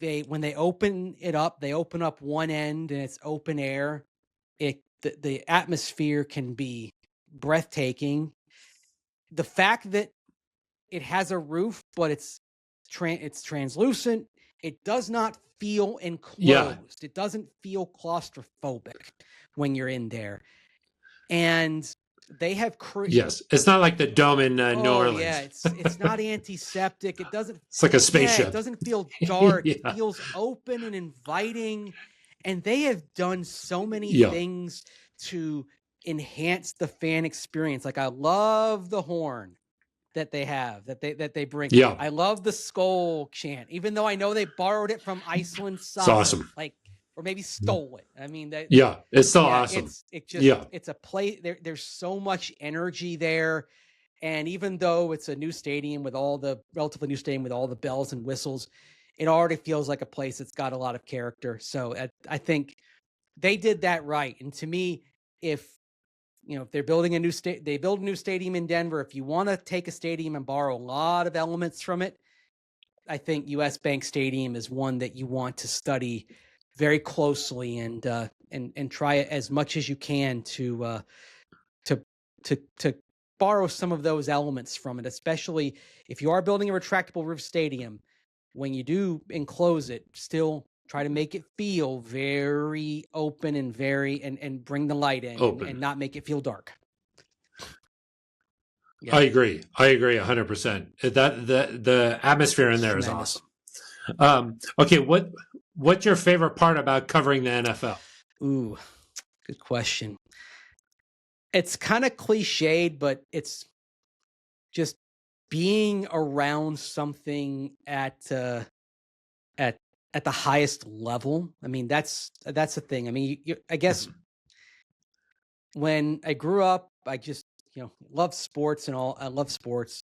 when they open it up, they open up one end and it's open air. The atmosphere can be breathtaking. The fact that it has a roof, but it's translucent. It does not feel enclosed. Yeah. It doesn't feel claustrophobic when you're in there. And they have yes, it's not like the dome in New Orleans. Yeah, it's not antiseptic. It doesn't. It's like a spaceship. Yeah, it doesn't feel dark. It feels open and inviting. And they have done so many things to enhance the fan experience. Like, I love the horn that they have, that they bring. Yeah, I love the skull chant, even though I know they borrowed it from Iceland soccer. It's awesome. Or maybe stole it. I mean, it's still awesome. It's a play. There's so much energy there, and even though it's a new stadium relatively new stadium with all the bells and whistles, it already feels like a place that's got a lot of character. So I think they did that right. And to me, if they're building they build a new stadium in Denver. If you want to take a stadium and borrow a lot of elements from it, I think US Bank Stadium is one that you want to study very closely and try it as much as you can to borrow some of those elements from it, especially if you are building a retractable roof stadium. When you do enclose it, still try to make it feel very open and and bring the light in and not make it feel dark. Yeah. I agree 100%. That the atmosphere in there is awesome. Okay, what's your favorite part about covering the NFL? Ooh, good question. It's kind of cliched, but it's just being around something at the highest level. I mean, that's the thing. I mean, I guess when I grew up, I just loved sports and all. I love sports.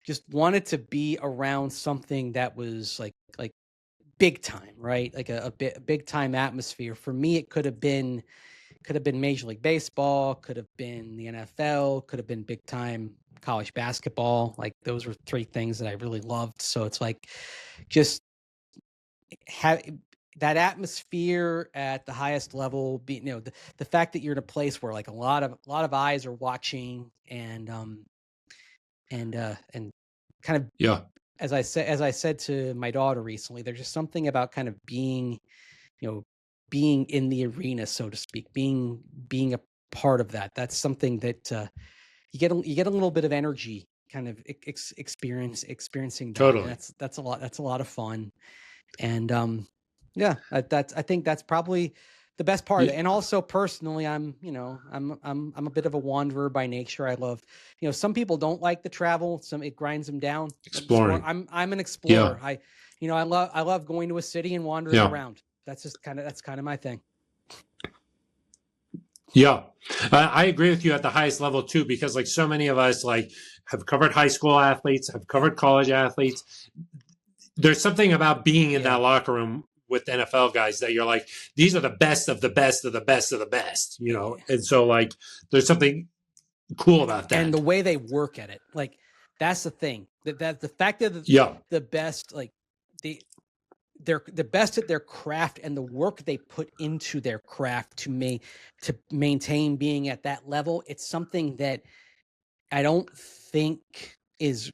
Just wanted to be around something that was like big time, right? Like a big time atmosphere. For me, it could have been Major League Baseball, could have been the NFL, could have been big time college basketball. Like, those were three things that I really loved. So it's like just have that atmosphere at the highest level. The fact that you're in a place where like a lot of eyes are watching and kind of as I said to my daughter recently, there's just something about kind of being in the arena, so to speak, being a part of that. That's something that you get a little bit of energy kind of experiencing that. Totally. That's a lot of fun. And I think that's probably the best part. And also personally, I'm a bit of a wanderer by nature. I love, some people don't like the travel. It grinds them down. Exploring. I'm an explorer. I love going to a city and wandering around. That's kind of my thing. Yeah, I agree with you at the highest level too, because like so many of us have covered high school athletes, have covered college athletes. there's something about being in Yeah. that locker room with NFL guys that you're like, these are the best of the best of the best of the best, you know? And so like, there's something cool about that. And the way they work at it, like that's the thing that the fact that Yeah. the best, like they're the best at their craft, and the work they put into their craft to maintain being at that level. It's something that I don't think is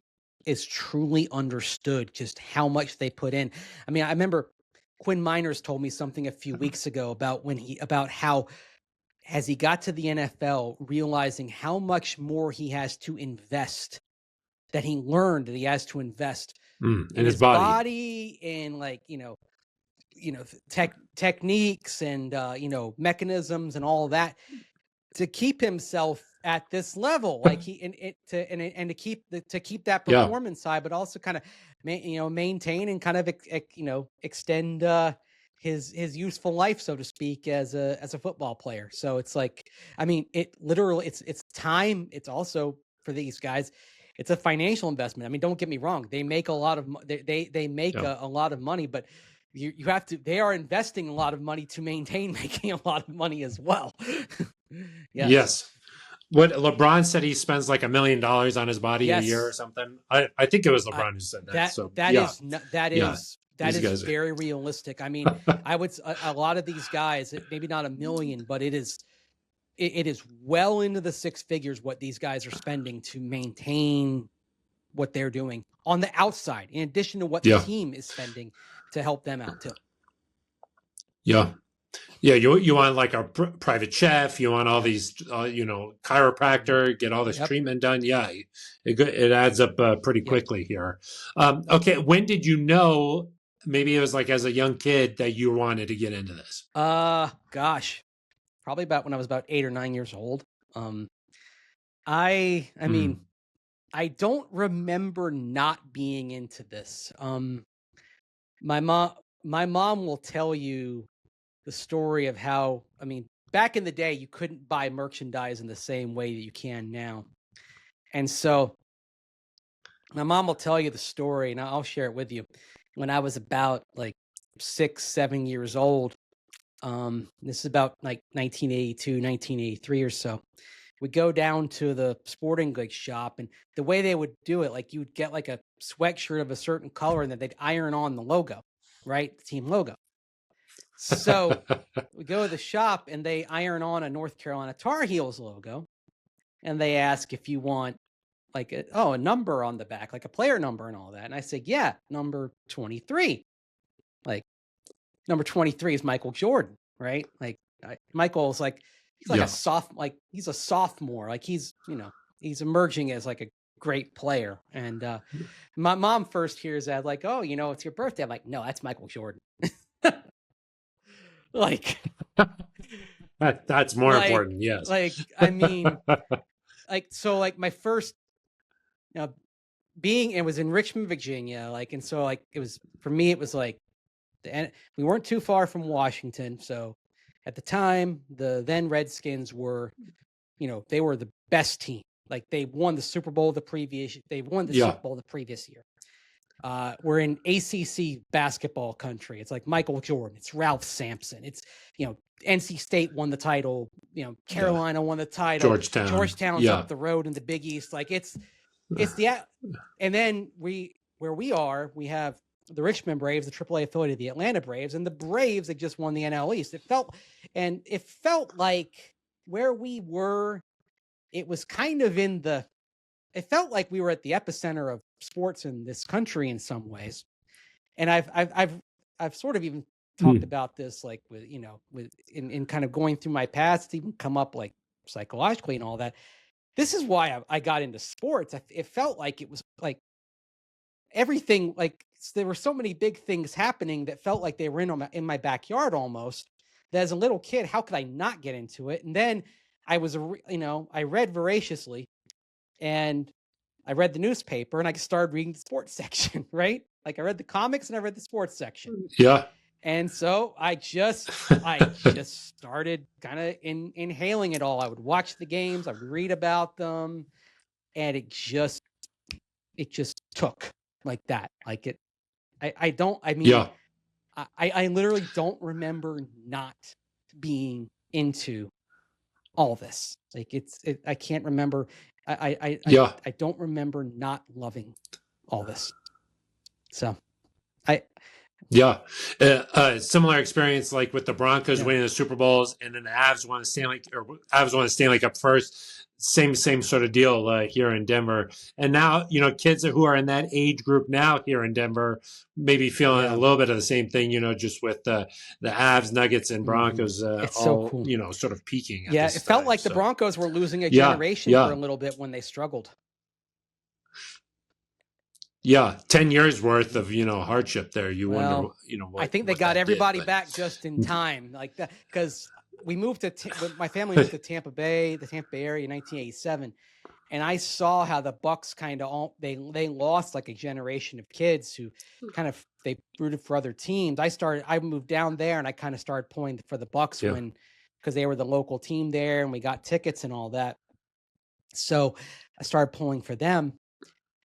truly understood, just how much they put in. I mean, I remember Quinn Miners told me something a few weeks ago about how as he got to the NFL, realizing how much more he has to invest, that he learned that he has to invest in in his body, and like, techniques and, mechanisms and all that to keep himself at this level, like to keep that performance high, but also kind of maintain and kind of extend his useful life, so to speak, as a football player. So it's like, I mean, it literally, it's time. It's also, for these guys, it's a financial investment. I mean, don't get me wrong, they make a lot of they make a lot of money, but you have to, they are investing a lot of money to maintain making a lot of money as well. Yes. What LeBron said, he spends like $1 million on his body a year or something. I think it was LeBron who said that. That is very realistic. I mean, I would, a lot of these guys, maybe not $1 million, but it is well into the six figures what these guys are spending to maintain what they're doing on the outside, in addition to what the team is spending to help them out too. Yeah. Yeah, you want like a private chef, you want all these, chiropractor, get all this treatment done. Yeah, it adds up pretty quickly here. Okay, when did you know, maybe it was like as a young kid, that you wanted to get into this? Gosh, probably about when I was about 8 or 9 years old. I mean, I don't remember not being into this. My mom will tell you the story of how, I mean, back in the day, you couldn't buy merchandise in the same way that you can now. And so my mom will tell you the story, and I'll share it with you. When I was about like 6, 7 years old, this is about like 1982, 1983 or so, we go down to the sporting goods shop, and the way they would do it, like you would get like a sweatshirt of a certain color, and then they'd iron on the logo, right? The team logo. So we go to the shop, and they iron on a North Carolina Tar Heels logo, and they ask if you want like a number on the back, like a player number and all that. And I said, yeah, number 23. Like number 23 is Michael Jordan, right? Like Michael's like, he's like he's a sophomore. Like he's emerging as like a great player. And my mom first hears that, like, oh, it's your birthday. I'm like, no, that's Michael Jordan. Like that's more important. Yes. Like, I mean, like, so like my first, it was in Richmond, Virginia. Like, and so like, it was, for me, it was like, we weren't too far from Washington. So at the time, the then Redskins were, they were the best team. Like they won the Super Bowl the previous year. We're in ACC basketball country. It's like Michael Jordan. It's Ralph Sampson. It's, NC State won the title. Carolina won the title. Georgetown's up the road in the Big East. Like it's and then we have the Richmond Braves, the AAA affiliate of the Atlanta Braves, and the Braves, they just won the NL East. It felt like where we were, it was kind of it felt like we were at the epicenter of sports in this country in some ways. And I've sort of even talked about this, like in kind of going through my past, even come up like psychologically and all that. This is why I got into sports. It felt like it was like everything, like there were so many big things happening that felt like they were in my backyard almost, that as a little kid, how could I not get into it? And then I was, I read voraciously, and I read the newspaper, and I started reading the sports section, right? Like I read the comics and I read the sports section. Yeah. And so I just started kind of inhaling it all. I would watch the games, I would read about them, and it just took like that. Like I don't. I mean, Yeah. I literally don't remember not being into all this. Like I can't remember. Yeah. I don't remember not loving all this. So I Yeah. Similar experience like with the Broncos winning the Super Bowls, and then the Avs won the Stanley Cup first. Same sort of deal here in Denver. And now, kids who are in that age group now here in Denver maybe feeling a little bit of the same thing, just with the Avs, Nuggets, and Broncos it's all, so cool. Sort of peaking at Yeah, this it felt time. like the Broncos were losing a generation for a little bit when they struggled. Yeah, 10 years worth of, hardship there. You wonder, what, I think they got everybody back just in time, like that, because we moved to my family moved to the Tampa Bay area in 1987, and I saw how the Bucks kind of they lost like a generation of kids who kind of they rooted for other teams. I moved down there and I kind of started pulling for the Bucks because they were the local team there and we got tickets and all that. So I started pulling for them.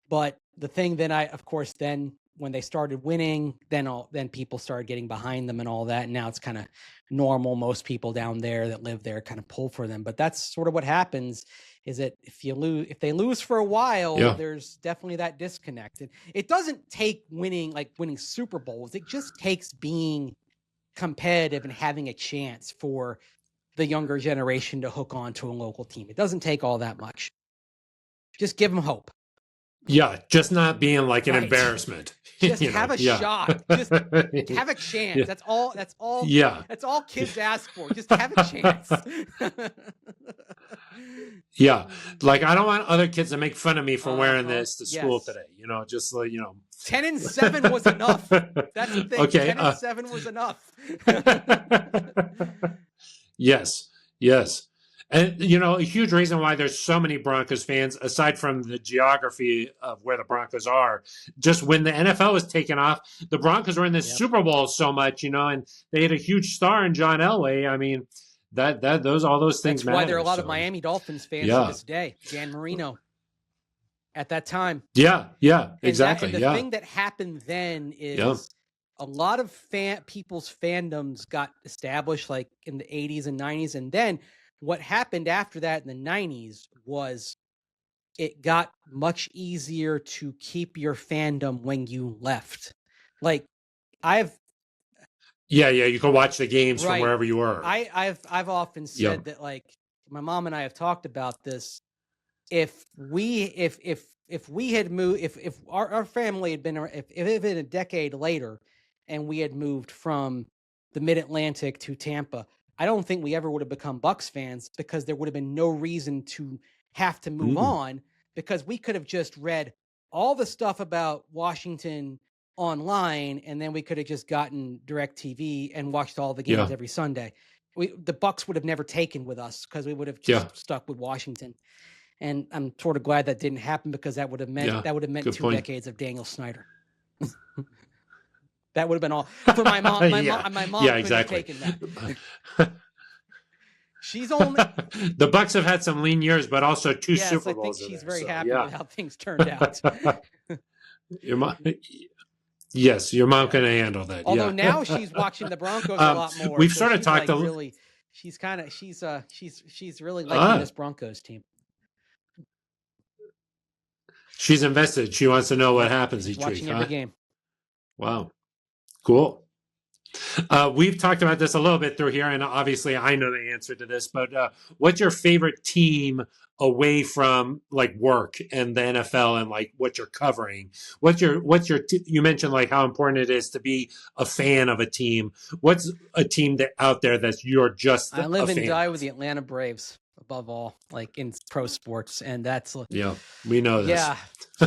But the thing then of course, then when they started winning, then people started getting behind them and all that. And now it's kind of normal. Most people down there that live there kind of pull for them. But that's sort of what happens is that if they lose for a while, there's definitely that disconnect. And it doesn't take winning Super Bowls. It just takes being competitive and having a chance for the younger generation to hook on to a local team. It doesn't take all that much. Just give them hope. Yeah, just not being like an embarrassment. Just have a shot. Just have a chance. Yeah. That's all. Yeah. That's all kids ask for. Just have a chance. Yeah. Like I don't want other kids to make fun of me for wearing this to school today. Just like, 10-7 was enough. That's the thing. Okay. 10-7 was enough. Yes. And, a huge reason why there's so many Broncos fans, aside from the geography of where the Broncos are, just when the NFL was taking off, the Broncos were in the Super Bowl so much, and they had a huge star in John Elway. I mean, all those things matter. That's why there are a lot of Miami Dolphins fans to this day. Dan Marino at that time. Yeah, exactly. And the thing that happened then is a lot of people's fandoms got established like in the 80s and 90s, and then what happened after that in the 90s was it got much easier to keep your fandom when you left. Like you can watch the games from wherever you were. I've often said that, like, my mom and I have talked about this. If we had moved, if our family had been, if it had been a decade later and we had moved from the Mid-Atlantic to Tampa, I don't think we ever would have become Bucks fans because there would have been no reason to have to move on, because we could have just read all the stuff about Washington online and then we could have just gotten DirecTV and watched all the games every Sunday. The Bucks would have never taken with us because we would have just stuck with Washington. And I'm sort of glad that didn't happen, because that would have meant 2 decades of Daniel Snyder. That would have been all for my mom. My mom could have taken that. She's only the Bucks have had some lean years, but also 2 Super Bowls. I think she's very happy with how things turned out. Your mom, your mom can handle that. Although now she's watching the Broncos a lot more. We've sort of talked really. She's really liking this Broncos team. She's invested. She wants to know what happens each week. Watching every game. Wow. Cool. We've talked about this a little bit through here, and obviously I know the answer to this, but what's your favorite team away from like work and the NFL and like what you're covering? You mentioned like how important it is to be a fan of a team. What's a team out there that's you're just I live and die with the Atlanta Braves above all, like in pro sports, and that's we know this. Yeah,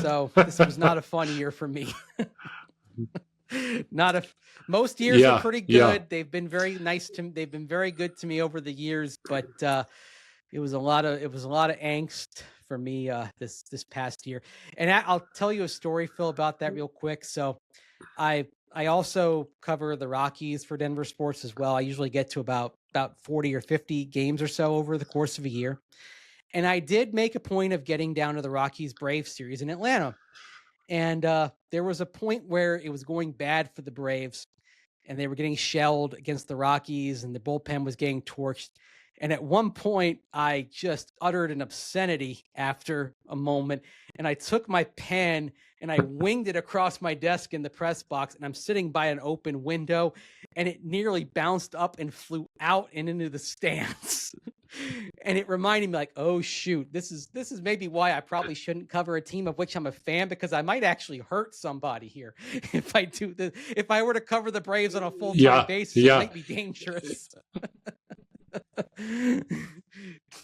so this was not a fun year for me. Most years are pretty good. Yeah. They've been very nice they've been very good to me over the years, but it was a lot of angst for me this past year. And I'll tell you a story, Phil, about that real quick. So I also cover the Rockies for Denver Sports as well. I usually get to about 40 or 50 games or so over the course of a year. And I did make a point of getting down to the Rockies Braves series in Atlanta. And there was a point where it was going bad for the Braves, and they were getting shelled against the Rockies, and the bullpen was getting torched. And at one point, I just uttered an obscenity after a moment, and I took my pen and I winged it across my desk in the press box, and I'm sitting by an open window, and it nearly bounced up and flew out and into the stands. And it reminded me, like, oh shoot, this is maybe why I probably shouldn't cover a team of which I'm a fan, because I might actually hurt somebody here if I do this. If I were to cover the Braves on a full-time basis, it might be dangerous.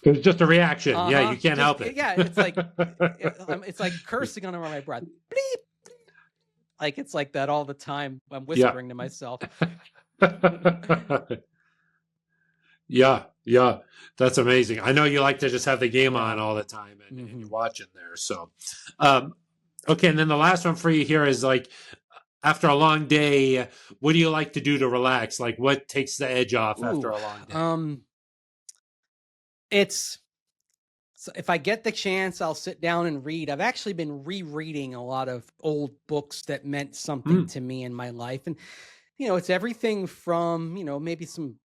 It's just a reaction. Yeah, you can't help it. Yeah, it's like cursing under my breath. Bleep. Like it's like that all the time. I'm whispering to myself. Yeah, that's amazing. I know you like to just have the game on all the time and you're watching there. So, okay, and then the last one for you here is like, after a long day, what do you like to do to relax? Like, what takes the edge off after a long day? So if I get the chance, I'll sit down and read. I've actually been rereading a lot of old books that meant something to me in my life. And, it's everything from, maybe some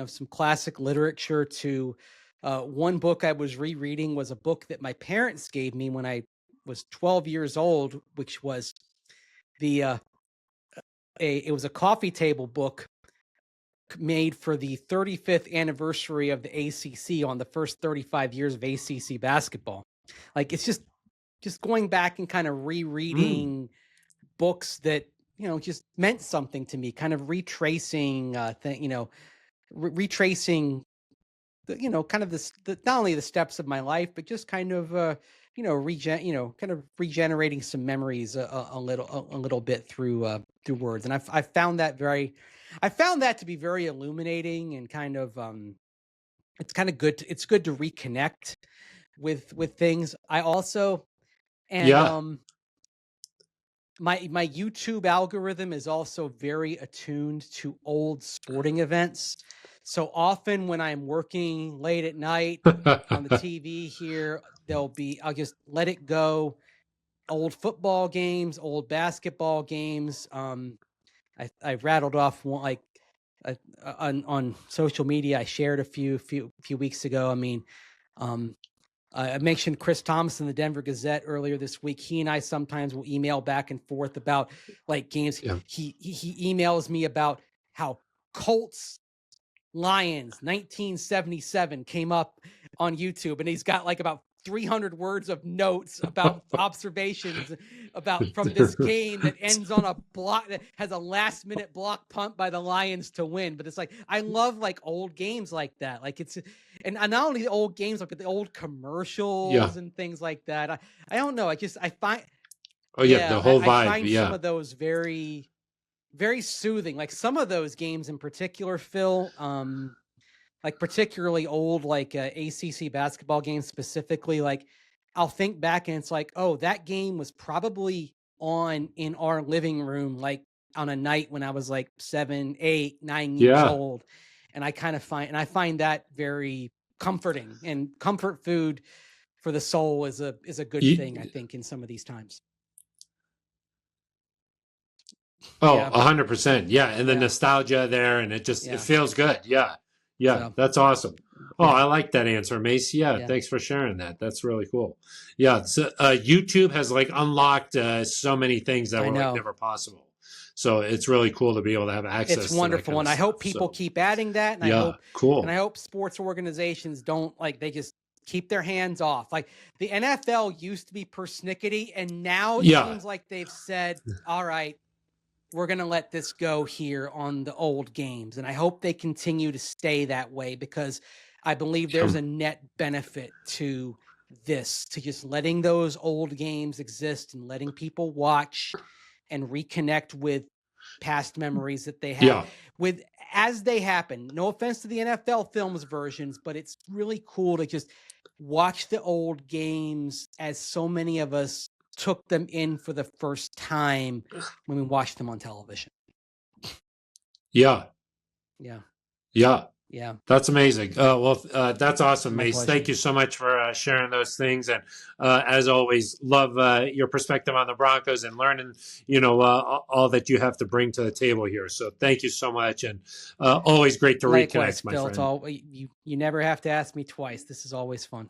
some classic literature to one book I was rereading was a book that my parents gave me when I was 12 years old, which was it was a coffee table book made for the 35th anniversary of the ACC on the first 35 years of ACC basketball. Like it's just going back and kind of rereading books that, just meant something to me, kind of retracing, retracing the, kind of not only the steps of my life, but just kind of, kind of regenerating some memories a little bit through words. And I found that to be very illuminating and kind of, it's kind of good. It's good to reconnect with things. I also, my YouTube algorithm is also very attuned to old sporting events. So often when I'm working late at night on the TV here, I'll just let it go. Old football games, old basketball games. I rattled off one on social media. I shared a few weeks ago. I mean, I mentioned Chris Thomas in the Denver Gazette earlier this week. He and I sometimes will email back and forth about like games. Yeah. He emails me about how Colts Lions 1977 came up on YouTube, and he's got like about 300 words of notes about observations from this game that ends on a block that has a last minute block punt by the Lions to win. But it's like, I love like old games like that. Like and not only the old games, but the old commercials and things like that. I don't know. I find, the whole vibe. I find some of those very, very soothing. Like some of those games in particular, Phil, like particularly old, like ACC basketball games specifically, like I'll think back and it's like, oh, that game was probably on in our living room, like on a night when I was like 7, 8, 9 years old. And I find that very comforting, and comfort food for the soul is a good thing, I think, in some of these times. Oh, 100%. Yeah. And the nostalgia there, and it just, it feels good. Yeah. So, that's awesome. Oh, I like that answer, Mace. Yeah, thanks for sharing that. That's really cool. Yeah, so, YouTube has like unlocked so many things that were like never possible. So it's really cool to be able to have access. It's wonderful, and I hope people keep adding that. And I hope sports organizations don't they just keep their hands off. Like the NFL used to be persnickety, and now it seems like they've said, all right, we're going to let this go here on the old games. And I hope they continue to stay that way, because I believe there's a net benefit to this, to just letting those old games exist and letting people watch and reconnect with past memories that they have with as they happen. No offense to the NFL films versions, but it's really cool to just watch the old games as so many of us took them in for the first time when we watched them on television. Yeah. Yeah. That's amazing. That's awesome, My Mace. pleasure. Thank you so much for sharing those things. And as always, love your perspective on the Broncos and learning, all that you have to bring to the table here. So thank you so much. And always great to Likewise, reconnect, my Phil. It's friend. all you never have to ask me twice. This is always fun.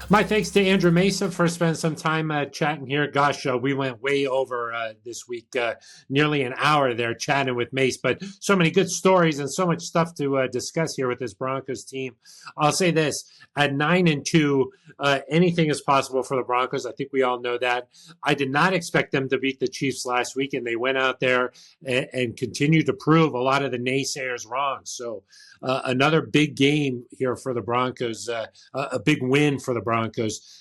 My thanks to Andrew Mesa for spending some time chatting here. Gosh, we went way over this week, nearly an hour there chatting with Mace, but so many good stories and so much stuff to discuss here with this Broncos team. I'll say this, at 9-2, anything is possible for the Broncos. I think we all know that. I did not expect them to beat the Chiefs last week, and they went out there and continued to prove a lot of the naysayers wrong. So another big game here for the Broncos, a big win for the Broncos.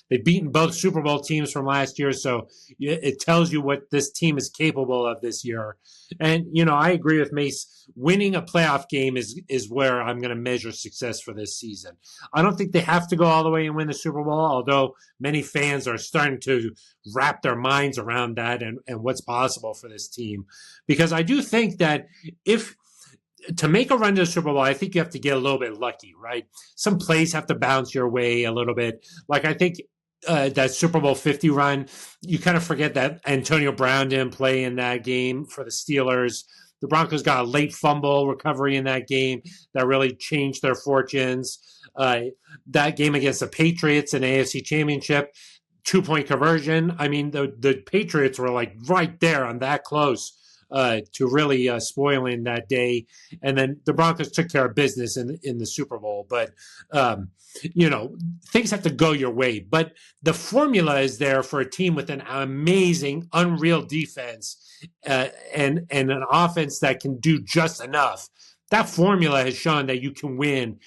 They've beaten both Super Bowl teams from last year, so it tells you what this team is capable of this year. And, I agree with Mace. Winning a playoff game is where I'm going to measure success for this season. I don't think they have to go all the way and win the Super Bowl, although many fans are starting to wrap their minds around that and what's possible for this team. Because I do think that to make a run to the Super Bowl, I think you have to get a little bit lucky, right? Some plays have to bounce your way a little bit. Like I think that Super Bowl 50 run, you kind of forget that Antonio Brown didn't play in that game for the Steelers. The Broncos got a late fumble recovery in that game that really changed their fortunes. That game against the Patriots in the AFC Championship, 2-point conversion. I mean, the Patriots were like right there on that close to really spoiling that day. And then the Broncos took care of business in the Super Bowl. But, things have to go your way. But the formula is there for a team with an amazing, unreal defense and an offense that can do just enough. That formula has shown that you can win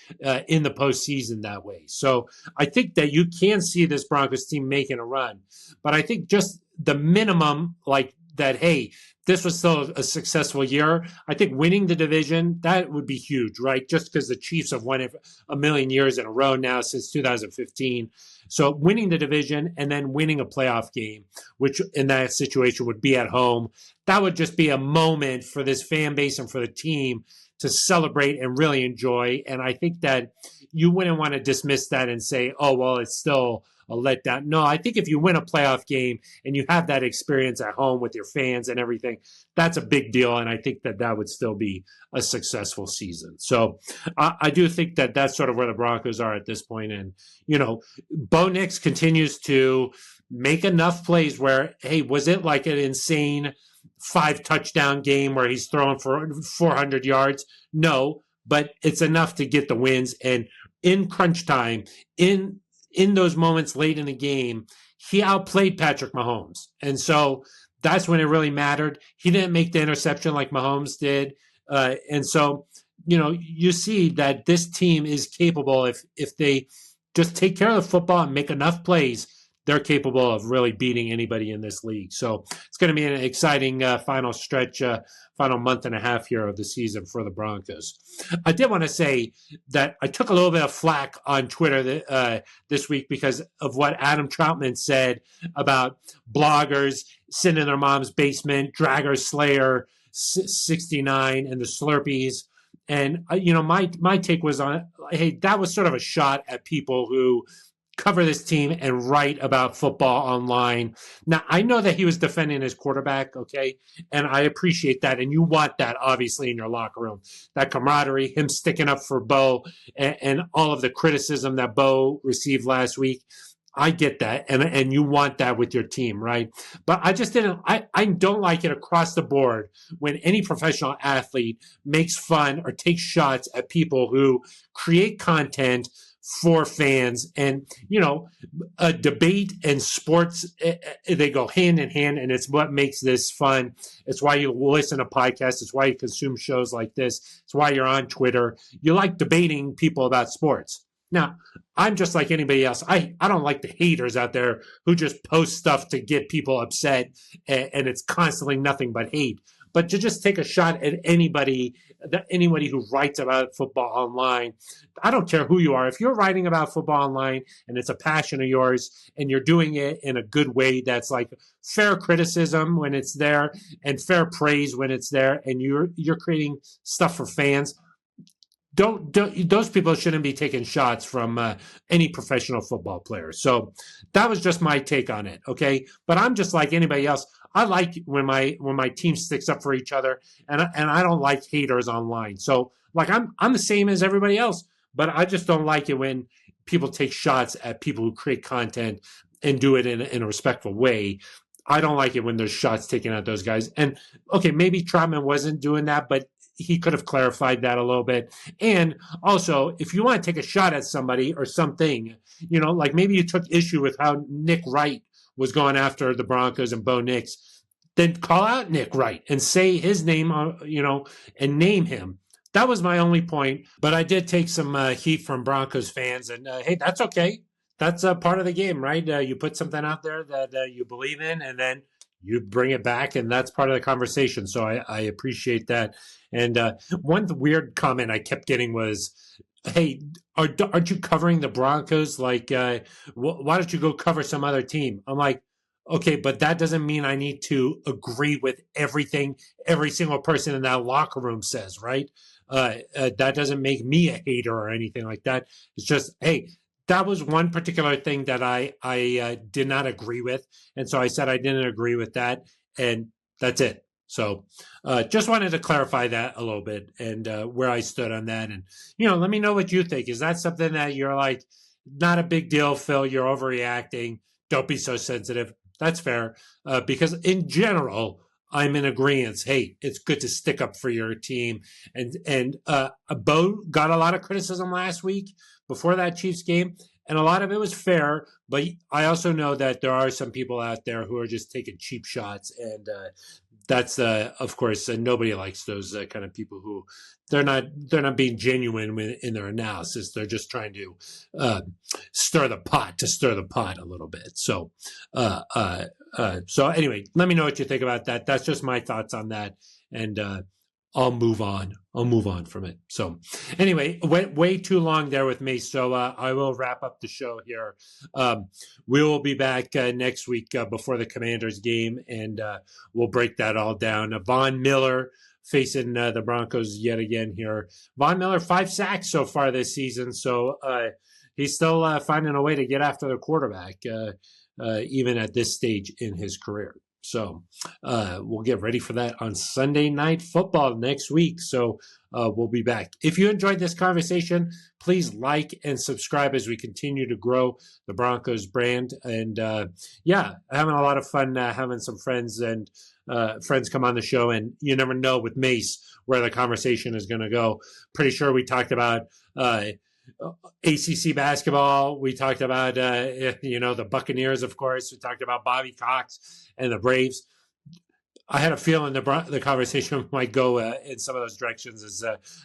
in the postseason that way. So I think that you can see this Broncos team making a run. But I think just the minimum, like that, hey, this was still a successful year. I think winning the division, that would be huge, right? Just because the Chiefs have won it a million years in a row now since 2015. So winning the division and then winning a playoff game, which in that situation would be at home, that would just be a moment for this fan base and for the team to celebrate and really enjoy. And I think that you wouldn't want to dismiss that and say, oh, well, it's still a letdown. No, I think if you win a playoff game and you have that experience at home with your fans and everything, that's a big deal. And I think that would still be a successful season. So I do think that that's sort of where the Broncos are at this point. And, Bo Nix continues to make enough plays where, hey, was it like an insane 5-touchdown game where he's throwing for 400 yards? No, but it's enough to get the wins. And in crunch time, in those moments late in the game, he outplayed Patrick Mahomes. And so that's when it really mattered. He didn't make the interception like Mahomes did. And so, you see that this team is capable, if they just take care of the football and make enough plays, they're capable of really beating anybody in this league. So it's going to be an exciting final stretch, final month and a half here of the season for the Broncos. I did want to say that I took a little bit of flack on Twitter this week because of what Adam Troutman said about bloggers sitting in their mom's basement, Dragger Slayer 69 and the Slurpees. And, my take was on, hey, that was sort of a shot at people who cover this team and write about football online. Now, I know that he was defending his quarterback, okay? And I appreciate that. And you want that, obviously, in your locker room. That camaraderie, him sticking up for Bo and all of the criticism that Bo received last week. I get that. And you want that with your team, right? But I just I don't like it across the board when any professional athlete makes fun or takes shots at people who create content for fans. And, a debate and sports, they go hand in hand, and it's what makes this fun. It's why you listen to podcasts. It's why you consume shows like this. It's why you're on Twitter. You like debating people about sports. Now, I'm just like anybody else. I don't like the haters out there who just post stuff to get people upset, and it's constantly nothing but hate. But to just take a shot at anybody who writes about football online, I don't care who you are. If you're writing about football online and it's a passion of yours and you're doing it in a good way that's like fair criticism when it's there and fair praise when it's there, and you're creating stuff for fans, don't those people shouldn't be taking shots from any professional football player. So that was just my take on it. Okay, but I'm just like anybody else. I like when my team sticks up for each other, and I don't like haters online. So like I'm the same as everybody else, but I just don't like it when people take shots at people who create content and do it in a respectful way. I don't like it when there's shots taken at those guys. And okay, maybe Troutman wasn't doing that, but he could have clarified that a little bit. And also, if you want to take a shot at somebody or something, like maybe you took issue with how Nick Wright was going after the Broncos and Bo Nix, then call out Nick Wright and say his name, and name him. That was my only point. But I did take some heat from Broncos fans, and hey, that's okay. That's a part of the game, right? You put something out there that you believe in, and then you bring it back, and that's part of the conversation. So I appreciate that. And one weird comment I kept getting was, hey, aren't you covering the Broncos? Like, why don't you go cover some other team? I'm like, okay, but that doesn't mean I need to agree with everything every single person in that locker room says, right? That doesn't make me a hater or anything like that. It's just, hey, that was one particular thing that I did not agree with. And so I said I didn't agree with that. And that's it. So just wanted to clarify that a little bit and where I stood on that. And, let me know what you think. Is that something that you're like, not a big deal, Phil, you're overreacting. Don't be so sensitive. That's fair. Because in general, I'm in agreement. Hey, it's good to stick up for your team. And Bo got a lot of criticism last week before that Chiefs game, and a lot of it was fair. But I also know that there are some people out there who are just taking cheap shots, and that's of course nobody likes those kind of people who they're not being genuine in their analysis. They're just trying to stir the pot a little bit. So so anyway, let me know what you think about that. That's just my thoughts on that, and I'll move on from it. So anyway, went way too long there with me. So I will wrap up the show here. We will be back next week before the Commanders game, and we'll break that all down. Von Miller facing the Broncos yet again here. Von Miller, 5 sacks so far this season. So he's still finding a way to get after the quarterback, even at this stage in his career. So we'll get ready for that on Sunday Night Football next week. So we'll be back. If you enjoyed this conversation, please like and subscribe as we continue to grow the Broncos brand. And having a lot of fun having some friends and friends come on the show. And you never know with Mace where the conversation is going to go. Pretty sure we talked about ACC basketball. We talked about, the Buccaneers, of course. We talked about Bobby Cox and the Braves. I had a feeling the conversation might go in some of those directions, as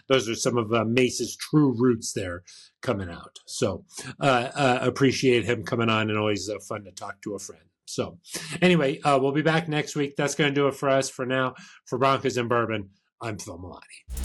those are some of Mace's true roots there coming out. So appreciate him coming on, and always fun to talk to a friend. So anyway, we'll be back next week. That's going to do it for us for now. For Broncos and Bourbon, I'm Phil Milani.